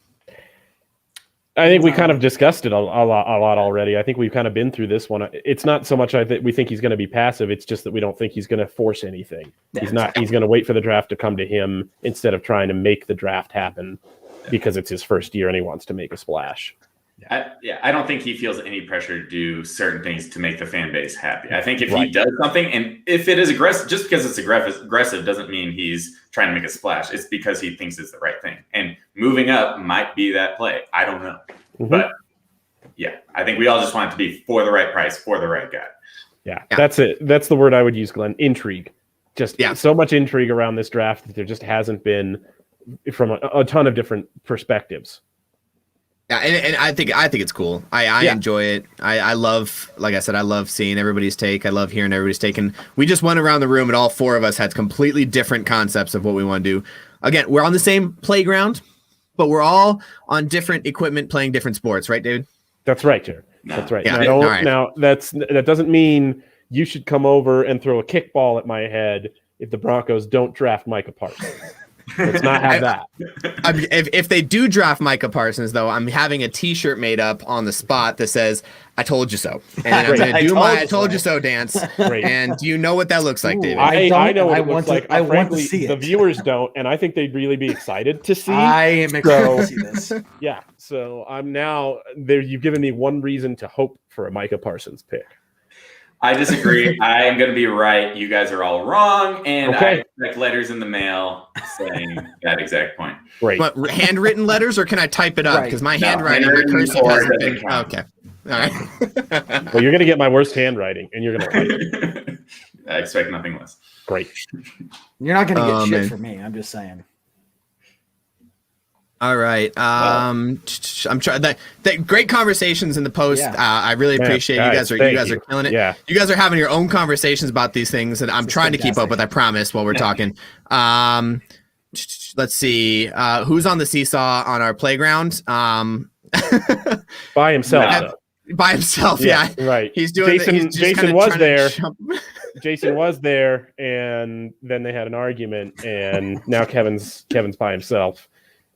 I think we kind of discussed it a lot already. I think we've kind of been through this one. It's not so much we think he's going to be passive. It's just that we don't think he's going to force anything. He's going to wait for the draft to come to him instead of trying to make the draft happen because it's his first year and he wants to make a splash. I don't think he feels any pressure to do certain things to make the fan base happy. I think if he does something, and if it is aggressive, just because it's aggressive doesn't mean he's trying to make a splash. It's because he thinks it's the right thing. And moving up might be that play. I don't know. Mm-hmm. But yeah, I think we all just want it to be for the right price, for the right guy. Yeah, that's it. That's the word I would use, Glenn. Intrigue. Just so much intrigue around this draft that there just hasn't been from a ton of different perspectives. Yeah, and I think it's cool. I enjoy it. I love, like I said, I love seeing everybody's take. I love hearing everybody's take. And we just went around the room and all four of us had completely different concepts of what we want to do. Again, we're on the same playground, but we're all on different equipment playing different sports, right, David? That's right, Jared. No. That's right. Yeah. Now, All right. now that doesn't mean you should come over and throw a kickball at my head if the Broncos don't draft Micah Parsons. Let's not have that. If they do draft Micah Parsons, though, I'm having a T-shirt made up on the spot that says "I told you so," and I'm going to do my "I told you so" dance. Great. And do you know what that looks like, David? I know what it looks like. I want to Frankly, see it. the viewers don't, and I think they'd really be excited to see. I am excited to see this. Yeah, so I'm now there. You've given me one reason to hope for a Micah Parsons pick. I disagree. I am going to be right. You guys are all wrong, and I expect letters in the mail saying that exact point. Great. What, handwritten letters, or can I type it up? Because my handwriting, your handwritten cursive or hasn't doesn't been. count. Okay. All right. Well, you're going to get my worst handwriting, and you're going to like it. I expect nothing less. Great. You're not going to get shit man. from me. I'm just saying. All right. I'm trying that great conversations in the post. Yeah. I really appreciate you guys are killing it. Yeah. You guys are having your own conversations about these things, and I'm trying to keep up with. I promise. While we're talking, let's see who's on the seesaw on our playground. By himself. By himself. Yeah. Right. He's doing. Jason. Jason Jason was there. Jason was there, and then they had an argument, and now Kevin's by himself.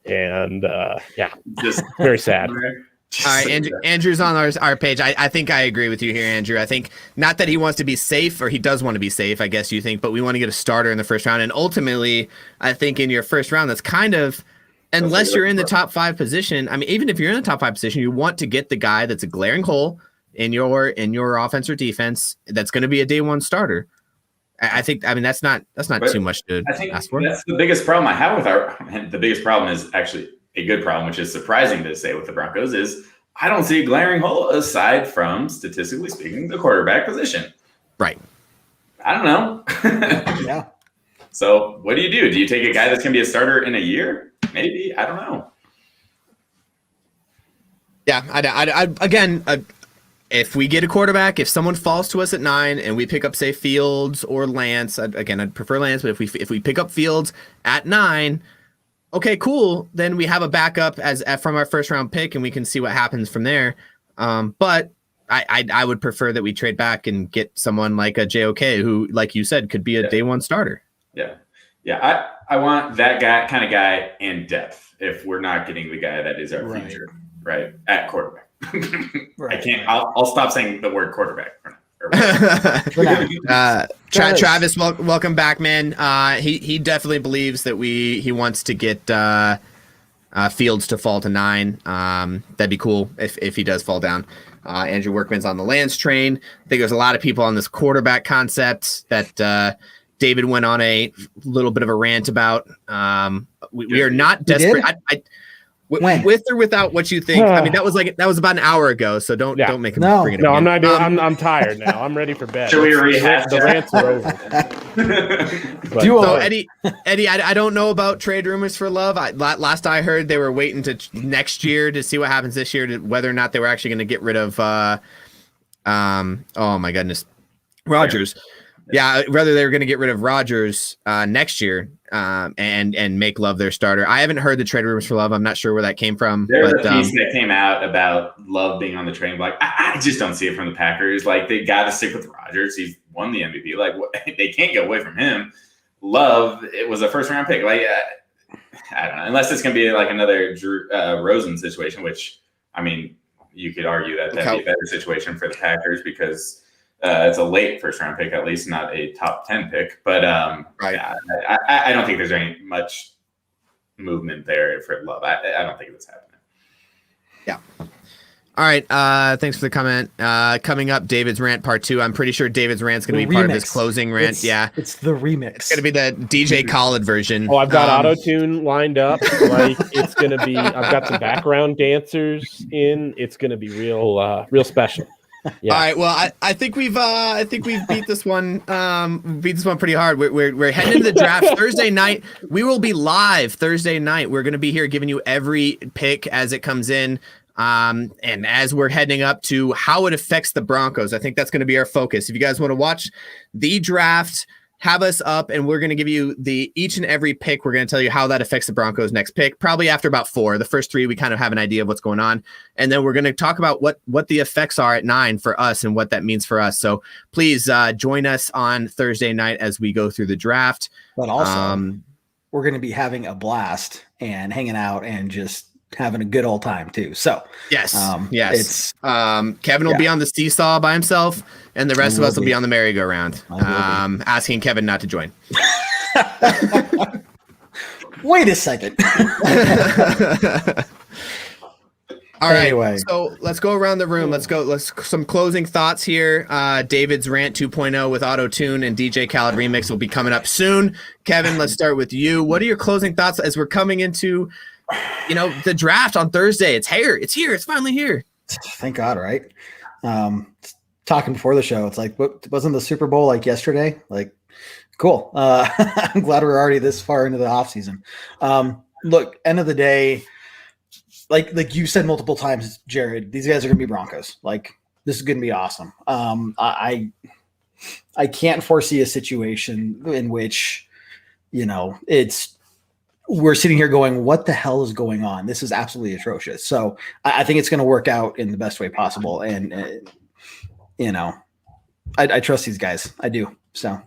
And Just very sad. All right, Andrew's on our page. I think I agree with you here, Andrew. I think not that he wants to be safe, or he does want to be safe, I guess you think, but we want to get a starter in the first round. And ultimately, I think in your first round, that's kind of, unless you're in the top 5 position. I mean, even if you're in the top 5 position, you want to get the guy that's a glaring hole in your offense or defense that's going to be a day one starter. I think. I mean, that's not too much to ask for. That's the biggest problem I have with the biggest problem is actually a good problem, which is surprising to say with the Broncos, is I don't see a glaring hole aside from, statistically speaking, the quarterback position. Right. I don't know. Yeah. So what do? Do you take a guy that's going to be a starter in a year? Maybe. I don't know. Yeah. Again, if we get a quarterback, if someone falls to us at 9 and we pick up, say, Fields or Lance, I'd prefer Lance, but if we pick up Fields at 9, okay, cool. Then we have a backup from our first round pick, and we can see what happens from there. But I would prefer that we trade back and get someone like a JOK, who, like you said, could be a day one starter. Yeah. I want that kind of guy in depth. If we're not getting the guy that is our future, right, at quarterback. Right. I can't. I'll stop saying the word quarterback. Travis, welcome back, man. He definitely believes that he wants to get Fields to fall to 9. That'd be cool if he does fall down. Andrew Workman's on the Lance train. I think there's a lot of people on this quarterback concept that David went on a little bit of a rant about. We are not desperate. With or without what you think. I mean, that was about an hour ago, so don't make him bring it up. No, I'm not doing. I'm tired now. I'm ready for bed. Should we rehash the rants are over? So Eddie, I don't know about trade rumors for Love. Last I heard, they were waiting to next year to see what happens this year, to whether or not they were actually going to get rid of. Oh my goodness, Rodgers. Yeah, whether they were going to get rid of Rodgers next year and make Love their starter. I haven't heard the trade rumors for Love. I'm not sure where that came from. There's a piece that came out about Love being on the trading block. I just don't see it from the Packers. Like, they got to stick with Rodgers. He's won the MVP. Like, they can't get away from him. Love, it was a first round pick. Like, I don't know. Unless it's going to be like another Drew Rosen situation, which, I mean, you could argue that that'd be a better situation for the Packers because it's a late first round pick, at least not a top 10 pick. But yeah, I don't think there's any much movement there for Love. I don't think it's happening. Yeah. All right. Thanks for the comment. Coming up, David's rant part 2. I'm pretty sure David's rant's going to be part of his closing rant. It's the remix. It's going to be the DJ Khaled version. Oh, I've got auto-tune lined up. Like, it's going to be, I've got some background dancers in. It's going to be real special. Yeah. All right. Well, I think we've beat this one. Beat this one pretty hard. We're heading into the draft Thursday night. We will be live Thursday night. We're going to be here giving you every pick as it comes in. And as we're heading up to how it affects the Broncos, I think that's going to be our focus. If you guys want to watch the draft have us up, and we're going to give you each and every pick. We're going to tell you how that affects the Broncos' next pick. Probably after about 4. The first 3, we kind of have an idea of what's going on, and then we're going to talk about what the effects are at 9 for us and what that means for us. So please join us on Thursday night as we go through the draft. But also, we're going to be having a blast and hanging out and just having a good old time too. So yes, Kevin will be on the seesaw by himself, and the rest of us will be on the merry-go-round. Asking Kevin not to join. Wait a second. All right. Anyway. So let's go around the room. Let's some closing thoughts here. David's rant 2.0 with auto tune and DJ Khaled remix will be coming up soon. Kevin, let's start with you. What are your closing thoughts as we're coming into the draft on Thursday? It's here. It's finally here. Thank God, right? Talking before the show, it's like, wasn't the Super Bowl like yesterday? Like, cool. I'm glad we're already this far into the offseason. Look, end of the day, like you said multiple times, Jared, these guys are going to be Broncos. Like, this is going to be awesome. I can't foresee a situation in which, we're sitting here going, what the hell is going on? This is absolutely atrocious. So I think it's going to work out in the best way possible. And, I trust these guys. I do. So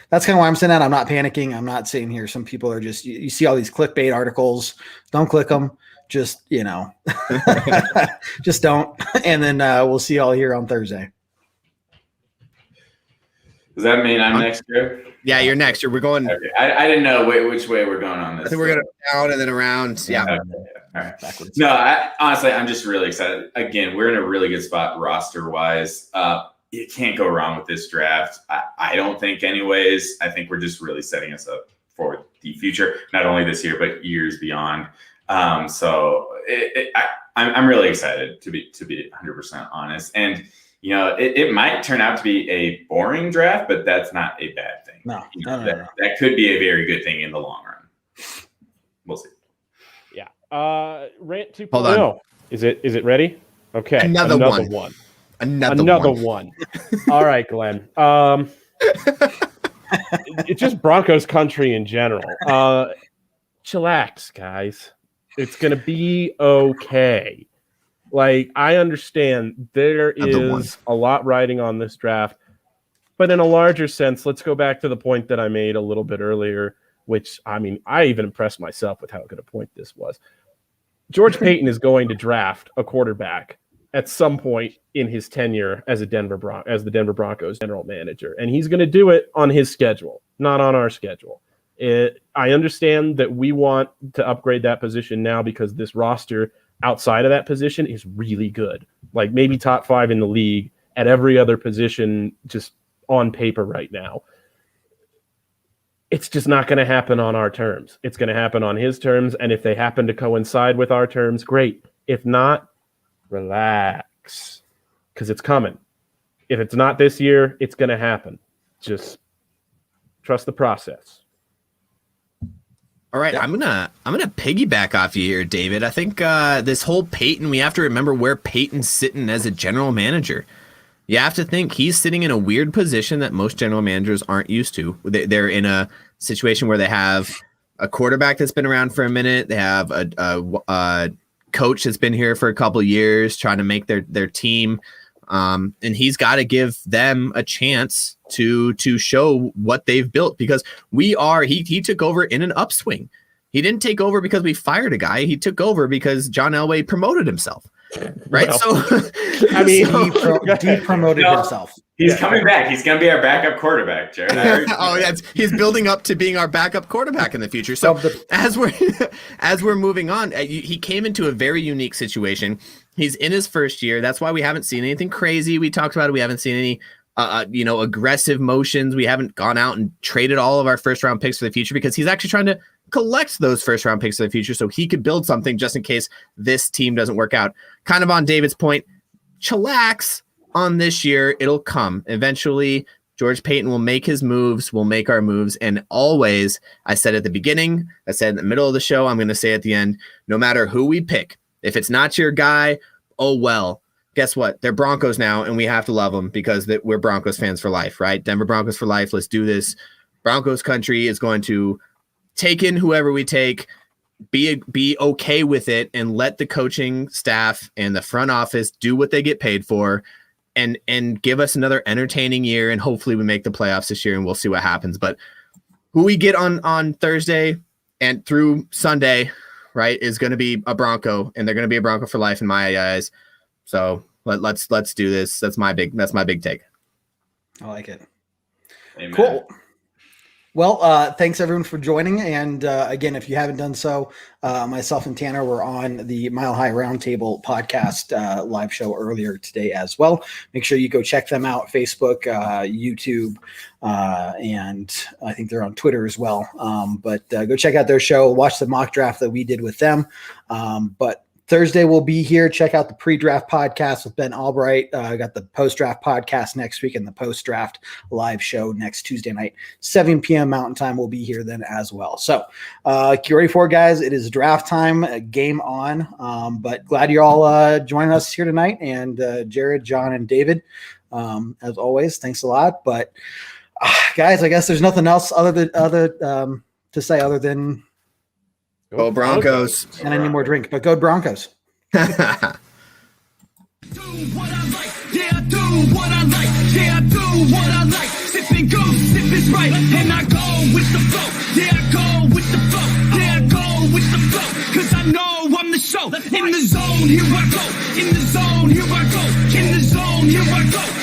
that's kind of why I'm sitting at. I'm not panicking. I'm not sitting here. Some people are just, you see all these clickbait articles. Don't click them. Just, just don't. And then we'll see you all here on Thursday. Does that mean I'm next year? Yeah, you're next. We're going. Okay. I didn't know which way we're going on this. I think we're going down and then around. Yeah. Okay. All right. Backwards. No, honestly, I'm just really excited. Again, we're in a really good spot roster-wise. You can't go wrong with this draft. I don't think anyways. I think we're just really setting us up for the future, not only this year, but years beyond. So I'm really excited to be 100% honest. And, it might turn out to be a boring draft, but that's not a bad thing. No. That could be a very good thing in the long run. We'll see. Yeah. Rant 2.0. Hold on. Is it ready? Okay. Another one. Another one. All right, Glenn. It's just Broncos country in general. Chillax, guys. It's going to be okay. Like, I understand there is a lot riding on this draft, but in a larger sense, let's go back to the point that I made a little bit earlier, which, I even impressed myself with how good a point this was. George Paton is going to draft a quarterback at some point in his tenure as the Denver Broncos general manager, and he's going to do it on his schedule, not on our schedule. I understand that we want to upgrade that position now because this roster outside of that position is really good, like maybe top 5 in the league at every other position just on paper right now. It's just not going to happen on our terms. It's going to happen on his terms, and if they happen to coincide with our terms, great. If not, relax, because it's coming. If it's not this year, it's going to happen. Just trust the process. All right, I'm gonna piggyback off you here, David. I think this whole Peyton, we have to remember where Peyton's sitting as a general manager. You have to think he's sitting in a weird position that most general managers aren't used to. They're in a situation where they have a quarterback that's been around for a minute. They have a coach that's been here for a couple of years trying to make their team. And he's got to give them a chance to show what they've built, because he took over in an upswing. He didn't take over because we fired a guy. He took over because John Elway promoted himself. Right. Well, So he promoted himself. He's coming back. He's going to be our backup quarterback, Jared. He's building up to being our backup quarterback in the future. So as we're moving on, he came into a very unique situation. He's in his first year. That's why we haven't seen anything crazy. We talked about it. We haven't seen any aggressive motions. We haven't gone out and traded all of our first round picks for the future, because he's actually trying to collect those first round picks for the future so he could build something just in case this team doesn't work out. Kind of on David's point, chillax on this year. It'll come eventually. George Paton will make his moves. We'll make our moves. And always, I said at the beginning, I said in the middle of the show, I'm going to say at the end, no matter who we pick, if it's not your guy, oh well. Guess what? They're Broncos now, and we have to love them because we're Broncos fans for life, right? Denver Broncos for life. Let's do this. Broncos country is going to take in whoever we take, be okay with it, and let the coaching staff and the front office do what they get paid for, and give us another entertaining year. And hopefully we make the playoffs this year, and we'll see what happens. But who we get on Thursday and through Sunday, right, is going to be a Bronco, and they're going to be a Bronco for life in my eyes. So let's do this. That's my big take. I like it. Amen. Cool. Well, thanks everyone for joining. And again, if you haven't done so, myself and Tanner were on the Mile High Roundtable podcast live show earlier today as well. Make sure you go check them out, Facebook, YouTube, and I think they're on Twitter as well. But go check out their show, watch the mock draft that we did with them. But Thursday we'll be here. Check out the pre-draft podcast with Ben Albright. Got the post-draft podcast next week and the post-draft live show next Tuesday night, 7 p.m. Mountain Time. We'll be here then as well. So get ready for it, guys. It is draft time. Game on. But glad you're all joining us here tonight. And Jared, John, and David, as always, thanks a lot. But guys, I guess there's nothing else to say other than Go Broncos. and I need more drink, but go Broncos. Do what I like, yeah, I do what I like, yeah, I do what I like. Sipping goose, sip is right, and I go with the flow, yeah, I go with the flow, yeah, I go with the flow, cause I know I'm the show. In the zone, here I go, in the zone, here I go, in the zone, here I go.